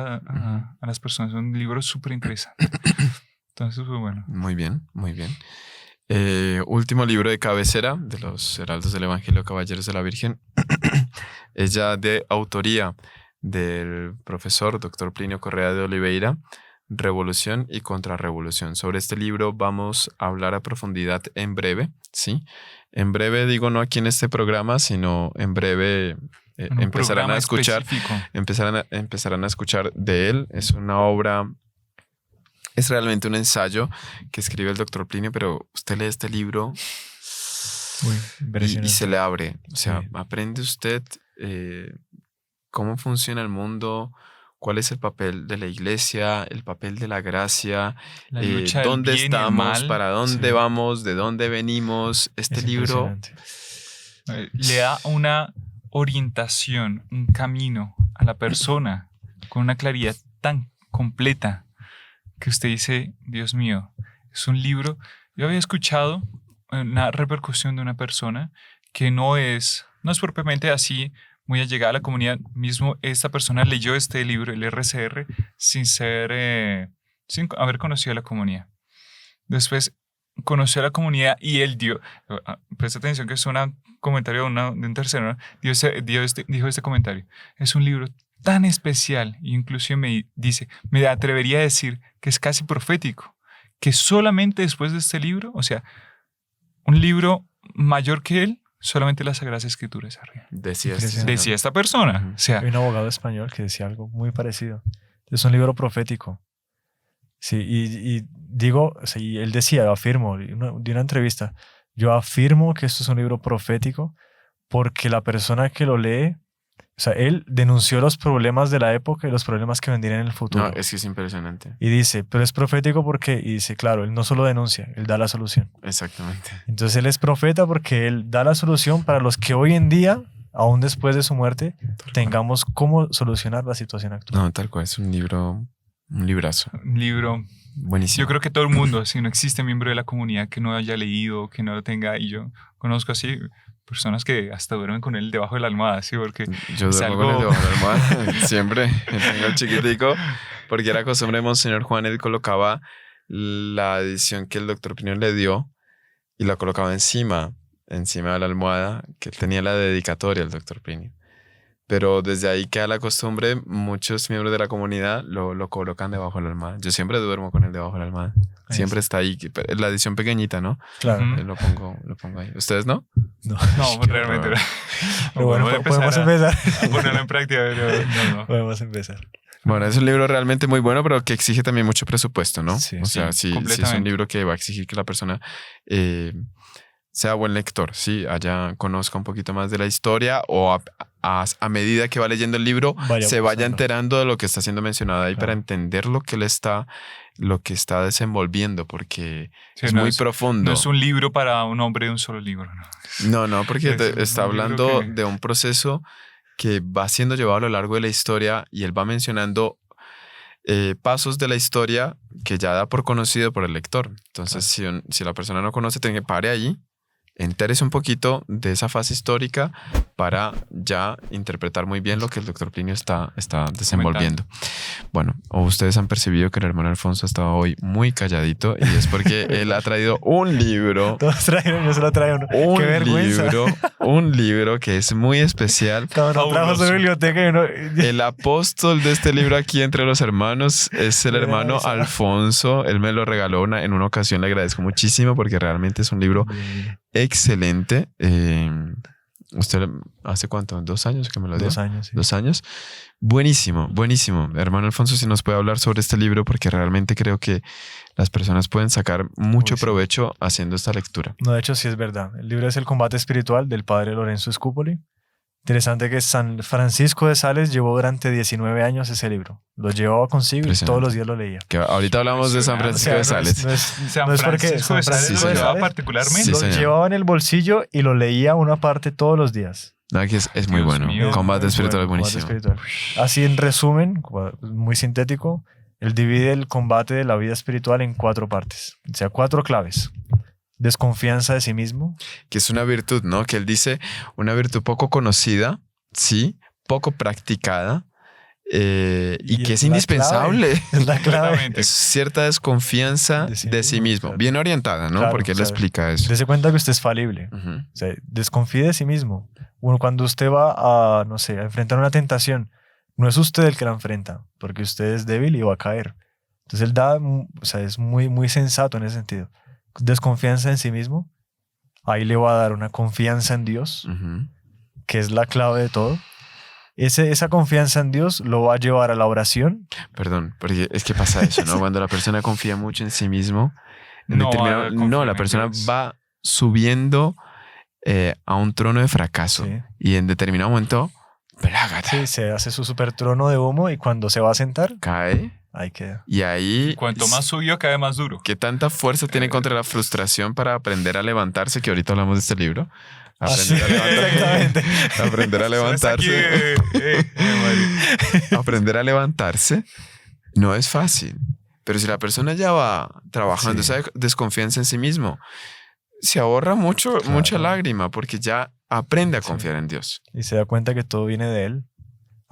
a las personas. Es un libro súper interesante. Entonces, pues bueno. Muy bien, muy bien. Último libro de cabecera de los Heraldos del Evangelio Caballeros de la Virgen. Es ya de autoría del profesor Dr. Plinio Correa de Oliveira, Revolución y Contrarrevolución. Sobre este libro vamos a hablar a profundidad en breve, ¿sí? En breve digo no aquí en este programa, sino en breve En un empezarán programa a escuchar. específico. Empezarán a escuchar de él. Es una obra, es realmente un ensayo que escribe el doctor Plinio, pero usted lee este libro Uy, y impresionante. se le abre. O sea, Sí. aprende usted cómo funciona el mundo, cuál es el papel de la iglesia, el papel de la gracia, La lucha del dónde bien y el estamos, mal. para dónde Sí. vamos, de dónde venimos. Este Es libro impresionante. Le da una orientación, un camino a la persona con una claridad tan completa que usted dice, Dios mío, es un libro. Yo había escuchado una repercusión de una persona que no es propiamente así muy allegada a la comunidad. Mismo esta persona leyó este libro, el RCR, sin haber conocido a la comunidad. Después conoció a la comunidad y él dio, presta atención que es un comentario de un tercero, ¿no? Dijo este comentario: es un libro tan especial, y inclusive me atrevería a decir que es casi profético, que solamente después de este libro, o sea, un libro mayor que él, solamente las Sagradas Escrituras arriba. decía, Impresionante. Decía esta persona. Ujú. O sea, Hay un abogado español que decía algo muy parecido. Es un libro profético. Sí, y digo, o sea, y él decía, afirmo, de una entrevista, yo afirmo que esto es un libro profético porque la persona que lo lee, o sea, él denunció los problemas de la época y los problemas que vendrían en el futuro. No, es que es impresionante. Y dice, pero es profético porque, y dice, claro, él no solo denuncia, él da la solución. Exactamente. Entonces él es profeta porque él da la solución para los que hoy en día, aún después de su muerte, tengamos cómo solucionar la situación actual. No, tal cual, es un libro, un librazo. un libro. Buenísimo. Yo creo que todo el mundo, si no existe miembro de la comunidad que no haya leído, que no lo tenga, y yo conozco así personas que hasta duermen con él debajo de la almohada, ¿sí? Porque Yo es duermo con el algo- debajo de la almohada, siempre. Tengo el chiquitico, porque era costumbre de Monseñor Juan, él colocaba la edición que el doctor Plinio le dio y la colocaba encima de la almohada, que él tenía la dedicatoria al doctor Plinio. Pero desde ahí queda la costumbre, muchos miembros de la comunidad lo colocan debajo de la almohada. Yo siempre duermo con él debajo de la almohada. Ahí Siempre está ahí, la edición pequeñita, ¿no? Claro. Ujú. Lo pongo ahí. ¿Ustedes no? No, no, realmente no. pero bueno, Voy a podemos a empezar. ponerlo en práctica, pero no. Podemos empezar. Bueno, es un libro realmente muy bueno, pero que exige también mucho presupuesto, ¿no? Sí, o sea, sí es un completamente. libro que va a exigir que la persona sea buen lector, ¿sí? Conozca un poquito más de la historia o a medida que va leyendo el libro se vaya buscando. enterando de lo que está siendo mencionado ahí Claro. para entender lo que está desenvolviendo, porque Sí, es no muy es- profundo. No es un libro para un hombre de un solo libro, ¿no? No, porque Es un está libro hablando que- de un proceso que va siendo llevado a lo largo de la historia y él va mencionando pasos de la historia que ya da por conocido por el lector. Entonces, si la persona no conoce, tiene que pare ahí, entérese un poquito de esa fase histórica para ya interpretar muy bien lo que el doctor Plinio está desenvolviendo. Bueno, o ustedes han percibido que el hermano Alfonso ha estado hoy muy calladito y es porque él ha traído un libro. Todos trajeron, yo solo traigo uno. Qué vergüenza. Un libro que es muy especial. Cada uno trajo su Fabuloso. biblioteca y uno... El apóstol de este libro aquí entre los hermanos es el hermano Esa. Alfonso. Él me lo regaló en una ocasión, le agradezco muchísimo porque realmente es un libro excelente. ¿Usted hace cuánto? ¿2 años que me lo dio? 2 años, sí. 2 años. Buenísimo, buenísimo. Hermano Alfonso, si nos puede hablar sobre este libro, porque realmente creo que las personas pueden sacar mucho Uy, sí. provecho haciendo esta lectura. No, de hecho sí es verdad. El libro es El combate espiritual del padre Lorenzo Scupoli. Interesante que San Francisco de Sales llevó durante 19 años ese libro. Lo llevaba consigo y Impresionante. todos los días lo leía. Que ahorita hablamos de San Francisco de Sales. No es San porque Francisco de San Sales Francisco lo de llevaba Sales particularmente. Sí, lo señor. llevaba en el bolsillo y lo leía una parte todos los días. No, que es muy Dios bueno. mío. Combate Muy espiritual es bueno, buenísimo. combate espiritual. Así en resumen, muy sintético, él divide el combate de la vida espiritual en 4 partes. O sea, 4 claves. Desconfianza de sí mismo. Que es una virtud, ¿no? Que él dice, una virtud poco conocida, sí, poco practicada y que es la indispensable. clave, es la clave. Exactamente. Es cierta desconfianza de sí mismo. claro. Bien orientada, ¿no? Claro, Porque él o sea, explica eso. Dese cuenta que usted es falible. Ujú. O sea, desconfíe de sí mismo. Cuando usted va a, no sé, a enfrentar una tentación, no es usted el que la enfrenta, porque usted es débil y va a caer. Entonces él o sea, es muy, muy sensato en ese sentido. Desconfianza en sí mismo. Ahí le va a dar una confianza en Dios, Ujú. que es la clave de todo. Esa confianza en Dios lo va a llevar a la oración. Perdón, porque es que pasa eso, ¿no? Cuando la persona confía mucho en sí mismo, No va a confiar la en persona Dios. va subiendo a un trono de fracaso Sí. y en determinado momento, plágata, Sí, se hace su super trono de humo y cuando se va a sentar, cae ahí queda. y ahí... Cuanto más subió, cae más duro. ¿Qué tanta fuerza tiene contra la frustración para aprender a levantarse? Que ahorita hablamos de este libro. Aprender a levantarse. Exactamente. Aprender a levantarse. Aprender a levantarse no es fácil. Pero si la persona ya va trabajando Sí. esa desconfianza en sí mismo, se ahorra mucha lágrima porque ya aprende a Sí. confiar en Dios. Y se da cuenta que todo viene de Él.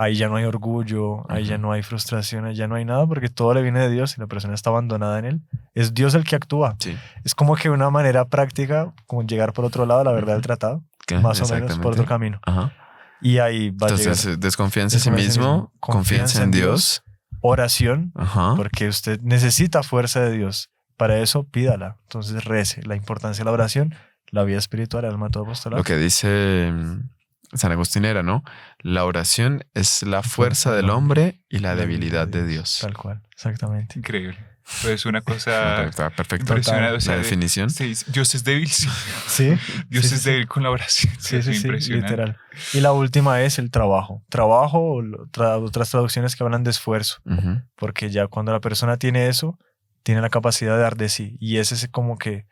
Ahí ya no hay orgullo, ahí ya Ujú. no hay frustración, ahí ya no hay nada porque todo le viene de Dios y la persona está abandonada en Él. Es Dios el que actúa. Sí. Es como que una manera práctica, como llegar por otro lado, la verdad del tratado, más o menos por otro camino. Ajá. Y ahí va a Entonces, llegar desconfianza en sí mismo, confianza en Dios. oración, Ajá. porque usted necesita fuerza de Dios. Para eso pídala. Entonces rece. La importancia de la oración, la vida espiritual, el alma todo apostolado. Lo que dice San Agustín era, ¿no? La oración es la fuerza del hombre y la debilidad de Dios. Tal cual, exactamente. Increíble. Pues una cosa Está perfecto. impresionante. O La sea, definición. sí, Dios es débil, sí. Sí, Dios sí, es sí. débil con la oración. Sí, es sí, sí, impresionante. literal. Y la última es el trabajo. Trabajo, o otras traducciones que hablan de esfuerzo, Ujú. porque ya cuando la persona tiene eso, tiene la capacidad de dar de sí. Y ese es como que,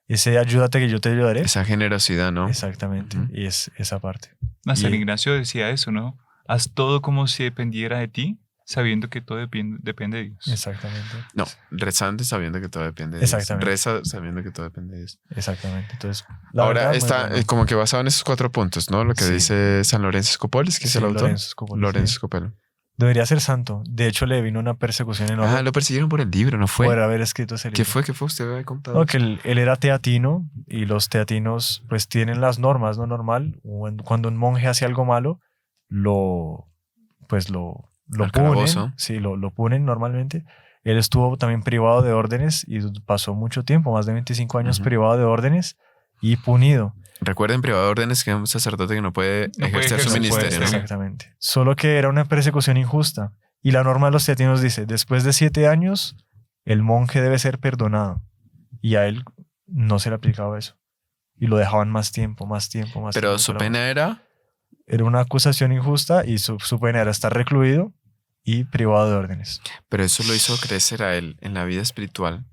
ese ayúdate que yo te ayudaré. Esa generosidad, ¿no? Exactamente. Ujú. Y es esa parte. San Y- Ignacio decía eso, ¿no? Haz todo como si dependiera de ti, sabiendo que todo depende de Dios. Exactamente. No, rezando y sabiendo que todo depende de Dios. Exactamente. Reza sabiendo que todo depende de Dios. Exactamente. Entonces, la Ahora verdad, muy está bueno. como que basado en esos 4 puntos, ¿no? Lo que Sí. dice San Lorenzo Escopolis, que es Sí, el autor. Lorenzo Scopoli, Lorenzo sí. Scopoli. Debería ser santo. De hecho, le vino una persecución enorme Ah, lo persiguieron por el libro, ¿no fue? por haber escrito ese libro. ¿Qué fue? ¿Qué fue? Usted había contado. No, que él era teatino y los teatinos pues tienen las normas, ¿no? Normal. Cuando un monje hace algo malo, lo Al punen. calabozo. Sí, lo punen normalmente. Él estuvo también privado de órdenes y pasó mucho tiempo, más de 25 años Ujú. privado de órdenes y punido. Recuerden, privado de órdenes, que es un sacerdote que no puede No puede ejercer su ejercer su ministerio, ¿no? ministerio. Exactamente. Solo que era una persecución injusta. Y la norma de los teatinos dice, después de 7 años, el monje debe ser perdonado. Y a él no se le aplicaba eso. Y lo dejaban más tiempo, más tiempo, más Pero tiempo. su pena era... Era una acusación injusta y su pena era estar recluido y privado de órdenes. Pero eso lo hizo crecer a él en la vida espiritual.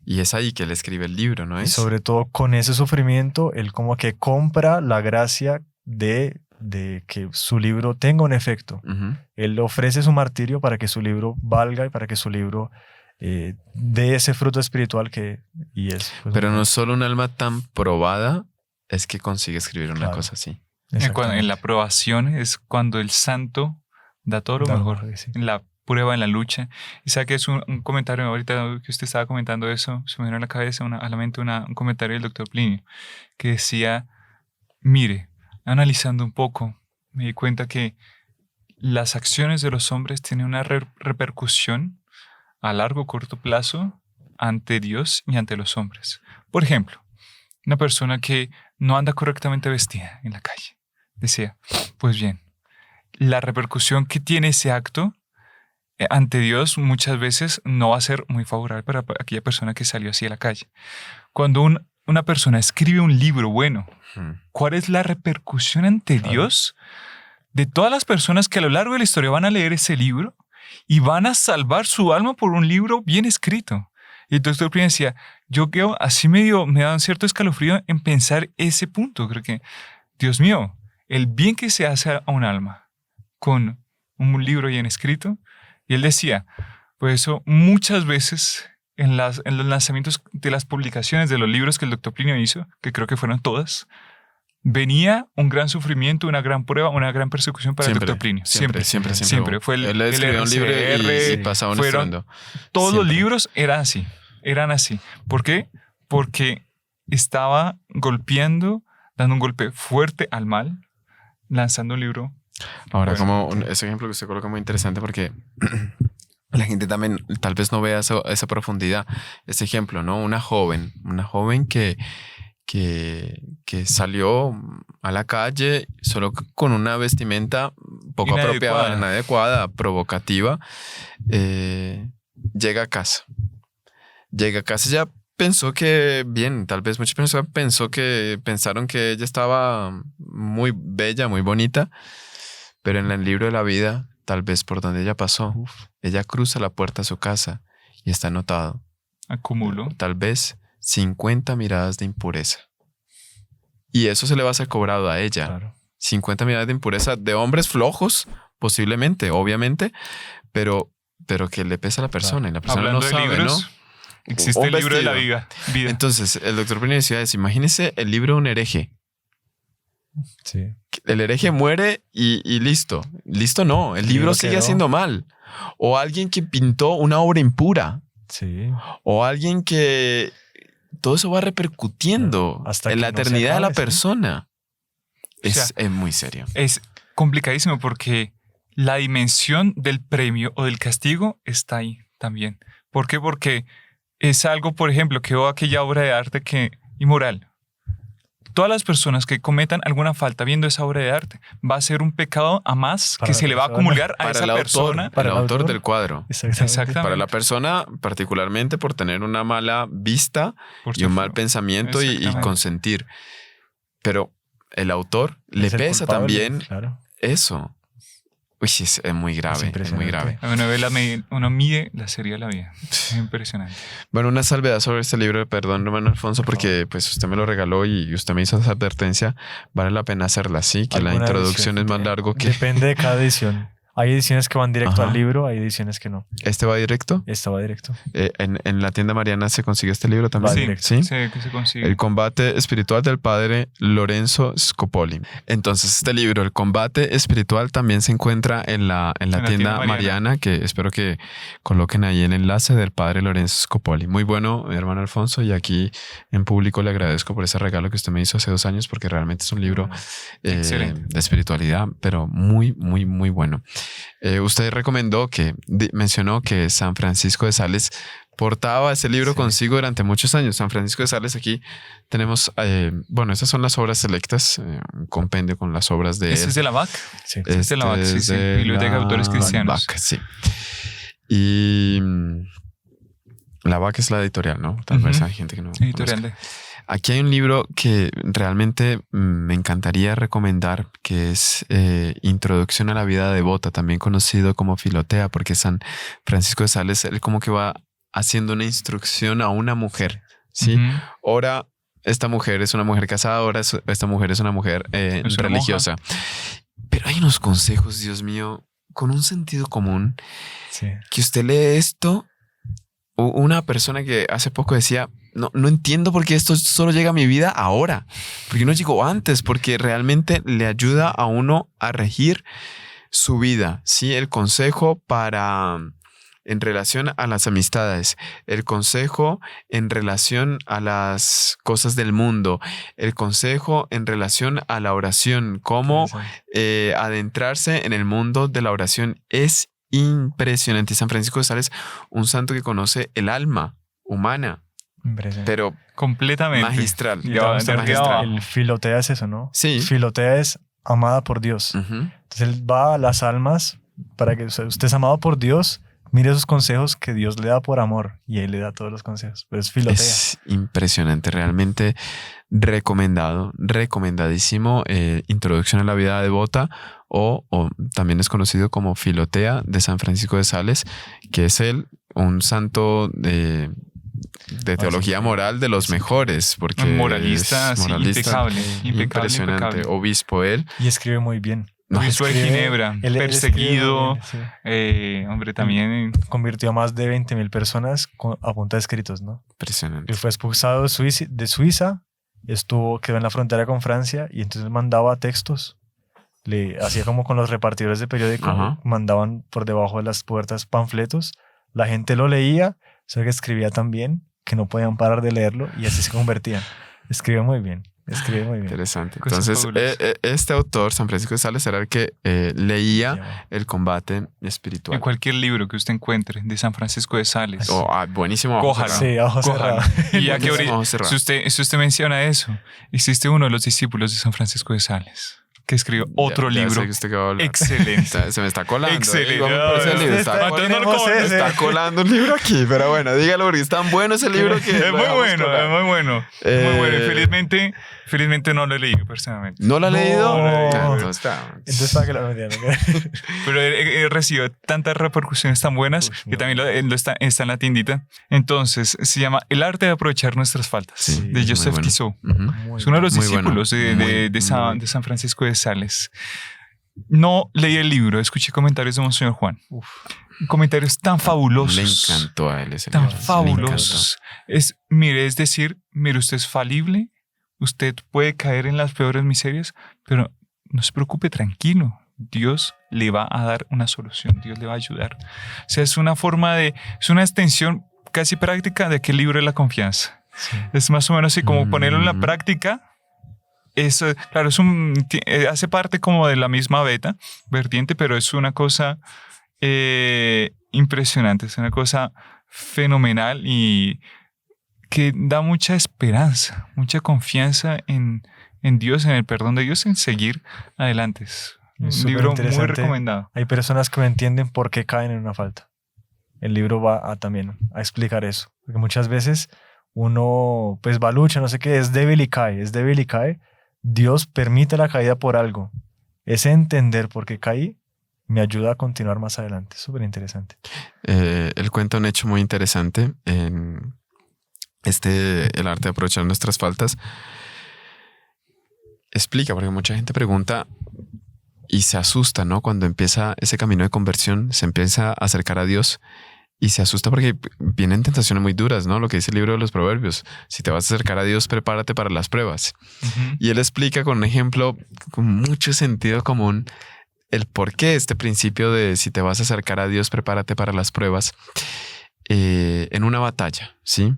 Y es ahí que él escribe el libro, ¿no Y es? sobre todo con ese sufrimiento, él como que compra la gracia de que su libro tenga un efecto. Ujú. Él ofrece su martirio para que su libro valga y para que su libro dé ese fruto espiritual que y es. Pues, Pero un- no solo un alma tan probada es que consigue escribir una Claro. cosa así. En la aprobación es cuando el santo da todo lo Da lo mejor. mejor, sí. En la prueba, en la lucha. Y sabe que es un comentario, ahorita que usted estaba comentando eso, se me vino a la cabeza, a la mente un comentario del doctor Plinio, que decía, mire, analizando un poco, me di cuenta que las acciones de los hombres tienen una repercusión a largo o corto plazo ante Dios y ante los hombres. Por ejemplo, una persona que no anda correctamente vestida en la calle. Decía, pues bien, la repercusión que tiene ese acto ante Dios muchas veces no va a ser muy favorable para aquella persona que salió así a la calle. Cuando una persona escribe un libro bueno, Ujú. ¿cuál es la repercusión ante Claro. Dios de todas las personas que a lo largo de la historia van a leer ese libro y van a salvar su alma por un libro bien escrito? Y el doctor Plinio decía, yo creo, así me da un cierto escalofrío en pensar ese punto. Creo que, Dios mío, el bien que se hace a un alma con un libro bien escrito. Y él decía, pues eso muchas veces en los lanzamientos de las publicaciones de los libros que el doctor Plinio hizo, que creo que fueron todas, venía un gran sufrimiento, una gran prueba, una gran persecución para el doctor Plinio. Siempre. Fue él escribió un libro y pasaba un estruendo. Todos los libros eran así. ¿Por qué? Porque estaba golpeando, dando un golpe fuerte al mal, lanzando un libro. Ahora, ese ejemplo que usted coloca es muy interesante porque la gente también tal vez no vea esa profundidad. Ese ejemplo, ¿no? Una joven que salió a la calle solo con una vestimenta poco apropiada, inadecuada, provocativa, llega a casa. Ya pensó que, bien, tal vez muchas personas pensaron que ella estaba muy bella, muy bonita, pero en el libro de la vida, tal vez por donde ella pasó, ella cruza la puerta a su casa y está anotado. Acumulo. Tal vez 50 miradas de impureza. Y eso se le va a ser cobrado a ella. Claro. 50 miradas de impureza de hombres flojos, posiblemente, obviamente, pero que le pesa a la persona. Claro. Y la persona hablando no sabe, libros, ¿no? Existe el libro de la vida. Entonces, el doctor Plinio decía, imagínese el libro de un hereje. Sí. El hereje muere y listo. Listo no, el libro sigue haciendo mal. O alguien que pintó una obra impura. Sí. O alguien que... Todo eso va repercutiendo en la eternidad de la persona. Es muy serio. Es complicadísimo porque la dimensión del premio o del castigo está ahí también. ¿Por qué? Porque es algo, por ejemplo, que aquella obra de arte inmoral. Todas las personas que cometan alguna falta viendo esa obra de arte va a ser un pecado a más que se le va a acumular a esa persona. Para el autor del cuadro. Exactamente. Para la persona, particularmente por tener una mala vista y un mal pensamiento y consentir. Pero el autor le pesa también eso. Uy, es muy grave, es muy grave. Uno mide la serie de la vida. Es impresionante. Bueno, una salvedad sobre este libro, perdón, hermano Alfonso, porque pues usted me lo regaló y usted me hizo esa advertencia. Vale la pena hacerla así, que la introducción es más largo que... Depende de cada edición. Hay ediciones que van directo al libro, hay ediciones que no. ¿Este va directo? Este va directo. En la tienda Mariana se consigue este libro también. Sí, que se consigue. El combate espiritual del padre Lorenzo Scopoli. Entonces, este libro, El combate espiritual, también se encuentra en la tienda Mariana, que espero que coloquen ahí el enlace del padre Lorenzo Scopoli. Muy bueno, hermano Alfonso, y aquí en público le agradezco por ese regalo que usted me hizo hace 2 años, porque realmente es un libro de espiritualidad, pero muy, muy, muy bueno. Usted mencionó que San Francisco de Sales portaba ese libro consigo durante muchos años. San Francisco de Sales, aquí tenemos, esas son las obras selectas, un compendio con las obras de... ¿Ese es de la BAC? Sí. Es de la BAC, sí. Biblioteca de Autores Cristianos. BAC, sí. Y la BAC es la editorial, ¿no? Tal vez hay gente que no... Editorial de... Aquí hay un libro que realmente me encantaría recomendar, que es Introducción a la vida devota, también conocido como Filotea, porque San Francisco de Sales, él como que va haciendo una instrucción a una mujer, ¿sí? Ahora, esta mujer es una mujer casada, ahora esta mujer es una mujer religiosa. Pero hay unos consejos, Dios mío, con un sentido común, que usted lee esto. Una persona que hace poco decía, no entiendo por qué esto solo llega a mi vida ahora. ¿Por qué no llegó antes? Porque realmente le ayuda a uno a regir su vida. Sí, el consejo en relación a las amistades, el consejo en relación a las cosas del mundo, el consejo en relación a la oración, cómo adentrarse en el mundo de la oración es impresionante. San Francisco de Sales, un santo que conoce el alma humana, pero completamente magistral. El Filotea es eso, ¿no? Sí. Filotea es amada por Dios. Entonces él va a las almas para que usted es amado por Dios. Mire esos consejos que Dios le da por amor y él le da todos los consejos. Pero es Filotea. Es impresionante, realmente recomendadísimo. Introducción a la vida devota o también es conocido como Filotea de San Francisco de Sales, que es un santo de teología moral de los mejores, porque moralista, impecable, impresionante, obispo él. Y escribe muy bien. Obispo de Ginebra, perseguido, hombre, también convirtió a más de 20,000 personas a punta de escritos, ¿no? Impresionante. Y fue expulsado de Suiza quedó en la frontera con Francia y entonces mandaba textos. Le hacía como con los repartidores de periódico, Ajá. mandaban por debajo de las puertas panfletos, la gente lo leía, o sea que escribía tan bien que no podían parar de leerlo y así se convertían. Escribe muy bien. Interesante. Cosas Entonces, fabulosas. este autor, San Francisco de Sales, era el que leía Ya. el combate En espiritual. cualquier libro que usted encuentre de San Francisco de Sales. Buenísimo. a ojo Cójalo. cerrado. Sí, a ojo Cójalo. cerrado. Y ya que Buenísimo, ahorita, cerrado. si usted menciona eso, existe uno de los discípulos de San Francisco de Sales que escribió otro Ya libro sé que usted qué va a hablar. excelente. Se me está colando. Excelente. Vamos por ese libro. Entonces no lo cojo. Está colando un libro aquí, pero bueno, dígalo porque es tan bueno ese libro que... Es lo muy dejamos bueno, colar. es muy bueno. Muy bueno. Y felizmente no lo he leído personalmente. ¿No lo ha leído? No. Entonces, Entonces, para que lo entiendan. Pero he recibido tantas repercusiones tan buenas Uf, que no. también está en la tiendita. Entonces, se llama El arte de aprovechar nuestras faltas, Sí, de es muy Joseph bueno. Quissou. Ujú. Es uno de los Muy bueno. discípulos Muy de San Francisco de Sales. No leí el libro, escuché comentarios de Monseñor Juan. Uf. Comentarios tan fabulosos. Le encantó a él ese Tan libro. Le fabulosos. Mire, usted es falible, usted puede caer en las peores miserias, pero no se preocupe, tranquilo. Dios le va a dar una solución, Dios le va a ayudar. O sea, es una extensión casi práctica de aquel libro de la confianza. Sí. Es más o menos así como ponerlo en la Mm. práctica. Claro, hace parte como de la misma vertiente, pero es una cosa impresionante, es una cosa fenomenal y que da mucha esperanza, mucha confianza en Dios, en el perdón de Dios, en seguir adelante. Es un Es libro muy superinteresante. recomendado. Hay personas que no entienden por qué caen en una falta. El libro va también a explicar eso. Porque muchas veces uno pues balucha, no sé qué, es débil y cae. Dios permite la caída por algo. Ese entender por qué caí me ayuda a continuar más adelante. Súper interesante. Él cuenta un hecho muy interesante en el arte de aprovechar nuestras faltas. Explica, porque mucha gente pregunta y se asusta, ¿no? Cuando empieza ese camino de conversión, se empieza a acercar a Dios y se asusta porque vienen tentaciones muy duras, ¿no? Lo que dice el libro de los Proverbios. Si te vas a acercar a Dios, prepárate para las pruebas. Ujú. Y él explica con un ejemplo con mucho sentido común el por qué este principio de si te vas a acercar a Dios, prepárate para las pruebas. En una batalla, ¿sí?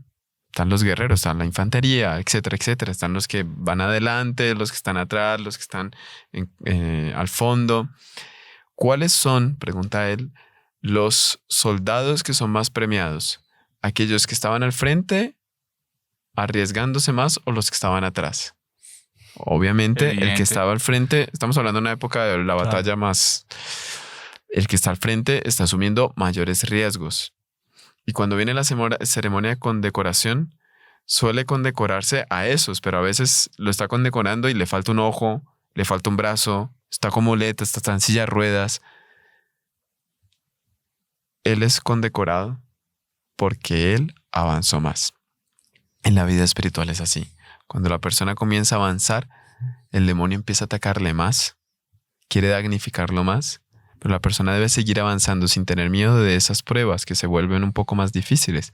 Están los guerreros, está la infantería, etcétera, etcétera. Están los que van adelante, los que están atrás, los que están al fondo. ¿Cuáles son, pregunta él, los soldados que son más premiados? ¿Aquellos que estaban al frente arriesgándose más o los que estaban atrás? Obviamente, el Evidente. que estaba al frente, estamos hablando de una época de la batalla más... El que está al frente está asumiendo mayores riesgos. Y cuando viene la ceremonia de condecoración, suele condecorarse a esos, pero a veces lo está condecorando y le falta un ojo, le falta un brazo, está con muleta, está en silla de ruedas. Él es condecorado porque él avanzó más. En la vida espiritual es así. Cuando la persona comienza a avanzar, el demonio empieza a atacarle más, quiere damnificarlo más, pero la persona debe seguir avanzando sin tener miedo de esas pruebas que se vuelven un poco más difíciles,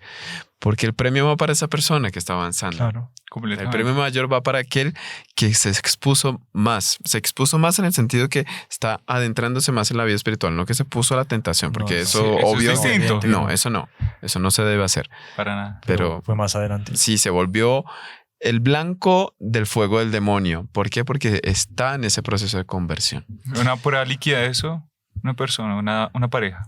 porque el premio va para esa persona que está avanzando. Claro. El Completamente. premio mayor va para aquel que se expuso más en el sentido que está adentrándose más en la vida espiritual, no que se puso a la tentación, porque No, eso sí, eso es obvio, distinto. no, eso no se debe hacer, Para nada. pero Fue más adelante. sí se volvió el blanco del fuego del demonio. ¿Por qué? Porque está en ese proceso de conversión. Una prueba líquida de eso, una persona, una pareja,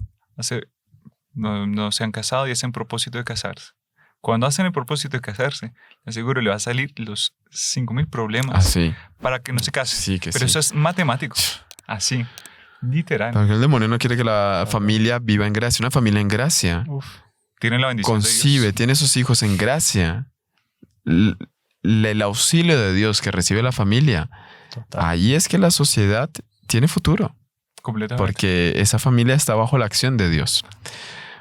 no se han casado y hacen propósito de casarse. Cuando hacen el propósito de casarse, le aseguro le va a salir los 5,000 problemas Así. para que no se casen. Sí, que Pero sí. eso es matemático. Así. Literal. Porque el demonio no quiere que la familia viva en gracia. Una familia en gracia Uf. Tienen la bendición de concibe, Dios. tiene sus hijos en gracia. El auxilio de Dios que recibe la familia. Total. Ahí es que la sociedad tiene futuro. Completamente. Porque esa familia está bajo la acción de Dios.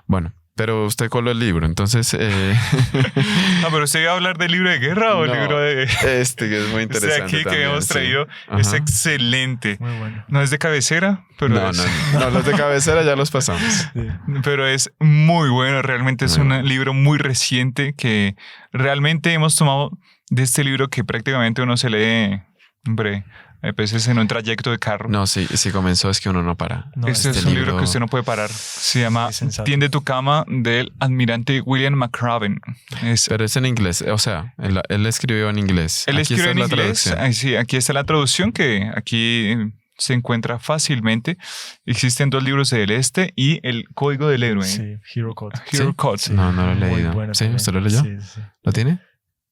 Bueno, pero usted coló el libro, entonces... No, pero ¿usted iba a hablar del libro de guerra o el No, libro de...? Este que es muy Este interesante aquí que también, hemos sí. traído es Ajá. excelente. Muy bueno. No es de cabecera, pero No, los de cabecera ya los pasamos. Sí. pero es muy bueno. Realmente es Muy un bueno. libro muy reciente que realmente hemos tomado de este libro que prácticamente uno se lee, hombre, a veces en un trayecto de carro. No, sí, si comenzó es que uno no para. No, Este es un libro que usted no puede parar. Se llama sensato. Tiende tu cama, del almirante William McRaven. Pero es en inglés, o sea, él escribió en inglés. Él Aquí escribe está en la inglés. traducción. Sí, aquí está la traducción que aquí se encuentra fácilmente. Existen 2 libros del este y el Código del Héroe. Sí, Hero Code. Hero ¿Sí? Code. Sí, No, no lo he muy leído. bueno ¿Sí? también. ¿Usted lo leyó? Sí, sí. ¿Lo tiene?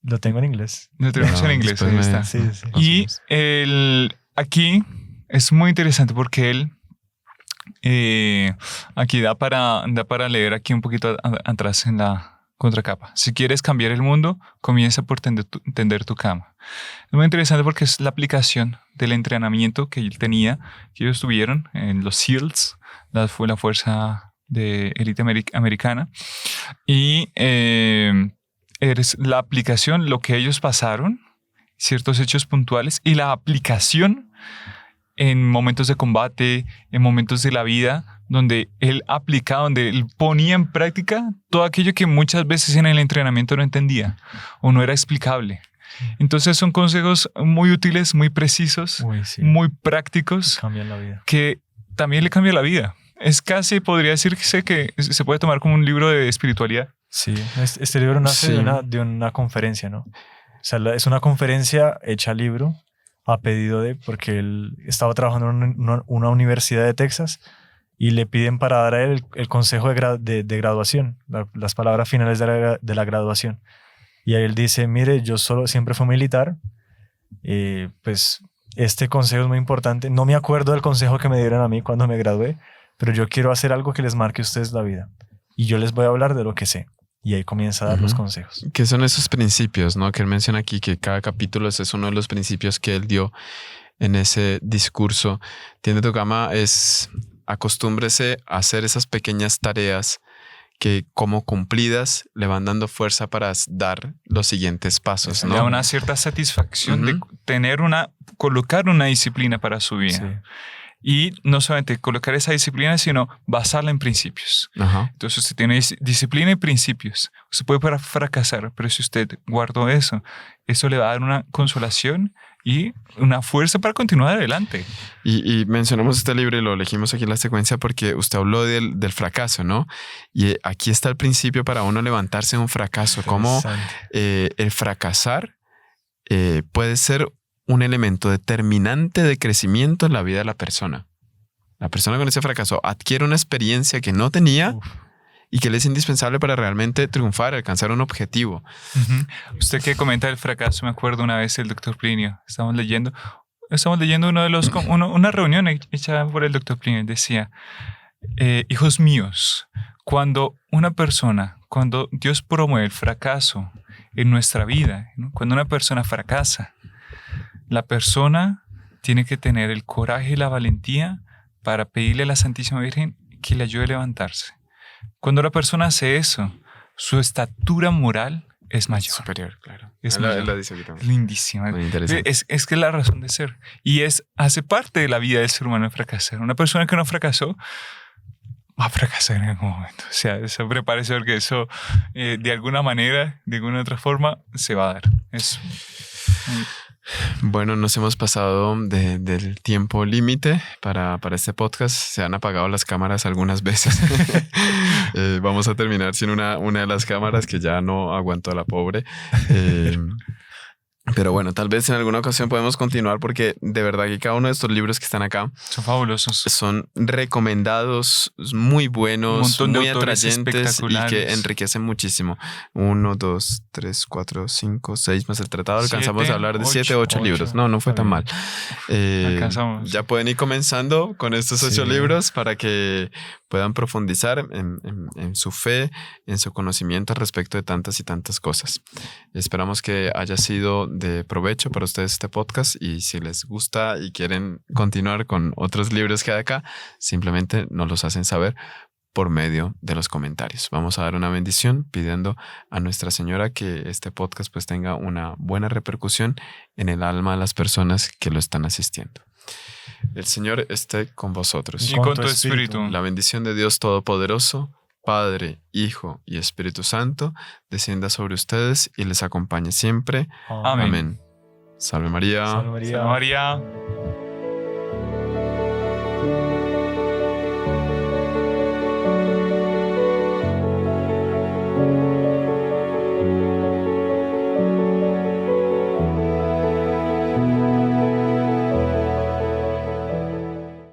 Lo tengo en inglés. Lo tenemos No, en inglés, después ahí me- está. Sí, sí. Y aquí es muy interesante porque él aquí da para leer aquí un poquito atrás en la contracapa. Si quieres cambiar el mundo, comienza por tender tu cama. Es muy interesante porque es la aplicación del entrenamiento que él tenía, que ellos tuvieron en los SEALs, fue la fuerza de élite americana. Y es la aplicación, lo que ellos pasaron, ciertos hechos puntuales y la aplicación en momentos de combate, en momentos de la vida, donde él aplicaba, donde él ponía en práctica todo aquello que muchas veces en el entrenamiento no entendía o no era explicable. Entonces son consejos muy útiles, muy precisos, Uy, sí. muy prácticos, Cambian la vida. que también le cambia la vida. Es casi, podría decirse que se puede tomar como un libro de espiritualidad. Sí, este libro nace Sí. de una conferencia, ¿no? O sea, es una conferencia hecha libro a pedido de, porque él estaba trabajando en una universidad de Texas y le piden para dar a él el consejo de graduación, las palabras finales de la graduación. Y ahí él dice, mire, yo siempre fui militar, pues este consejo es muy importante. No me acuerdo del consejo que me dieron a mí cuando me gradué, pero yo quiero hacer algo que les marque a ustedes la vida. Y yo les voy a hablar de lo que sé. Y ahí comienza a dar los consejos. ¿Qué son esos principios, no? Que él menciona aquí, que cada capítulo es uno de los principios que él dio en ese discurso. Tiende tu cama es acostúmbrese a hacer esas pequeñas tareas que como cumplidas le van dando fuerza para dar los siguientes pasos, Le da ¿no? una cierta satisfacción de colocar una disciplina para su vida. Sí. Y no solamente colocar esa disciplina, sino basarla en principios. Ajá. Entonces usted tiene disciplina y principios. Usted puede fracasar, pero si usted guardó eso le va a dar una consolación y una fuerza para continuar adelante. Y mencionamos este libro y lo elegimos aquí en la secuencia porque usted habló del fracaso, ¿no? Y aquí está el principio para uno levantarse de un fracaso. Cómo el fracasar puede ser un elemento determinante de crecimiento en la vida de la persona. La persona con ese fracaso adquiere una experiencia que no tenía y que le es indispensable para realmente triunfar, alcanzar un objetivo. Usted que comenta el fracaso, me acuerdo una vez el doctor Plinio, estamos leyendo una reunión hecha por el doctor Plinio, decía, hijos míos, cuando Dios promueve el fracaso en nuestra vida, ¿no? Cuando una persona fracasa, la persona tiene que tener el coraje y la valentía para pedirle a la Santísima Virgen que le ayude a levantarse. Cuando la persona hace eso, su estatura moral es mayor. Superior, claro. Es Él mayor. lo dice aquí también. Lindísima. Muy interesante. Es que es la razón de ser. Y hace parte de la vida del ser humano fracasar. Una persona que no fracasó va a fracasar en algún momento. O sea, eso prepárese porque eso de alguna manera, de alguna otra forma, se va a dar. Es Bueno, nos hemos pasado del tiempo límite para este podcast. Se han apagado las cámaras algunas veces. Vamos a terminar sin una de las cámaras que ya no aguantó a la pobre. Pero bueno, tal vez en alguna ocasión podemos continuar porque de verdad que cada uno de estos libros que están acá son fabulosos. son recomendados, muy buenos, Un montón de muy autores atrayentes y espectaculares. que enriquecen muchísimo. 1, 2, 3, 4, 5, 6 más el tratado. Alcanzamos 7, a hablar de 8, 7, 8 libros. No fue tan mal. Alcanzamos. Ya pueden ir comenzando con estos 8 libros para que puedan profundizar en su fe, en su conocimiento respecto de tantas y tantas cosas. Esperamos que haya sido de provecho para ustedes este podcast y si les gusta y quieren continuar con otros libros que hay acá, simplemente nos los hacen saber por medio de los comentarios. Vamos a dar una bendición pidiendo a Nuestra Señora que este podcast pues tenga una buena repercusión en el alma de las personas que lo están asistiendo. El Señor esté con vosotros. Y con tu espíritu. La bendición de Dios Todopoderoso, Padre, Hijo y Espíritu Santo, descienda sobre ustedes y les acompañe siempre. Amén. Amén. Salve María. Salve María. Salve María.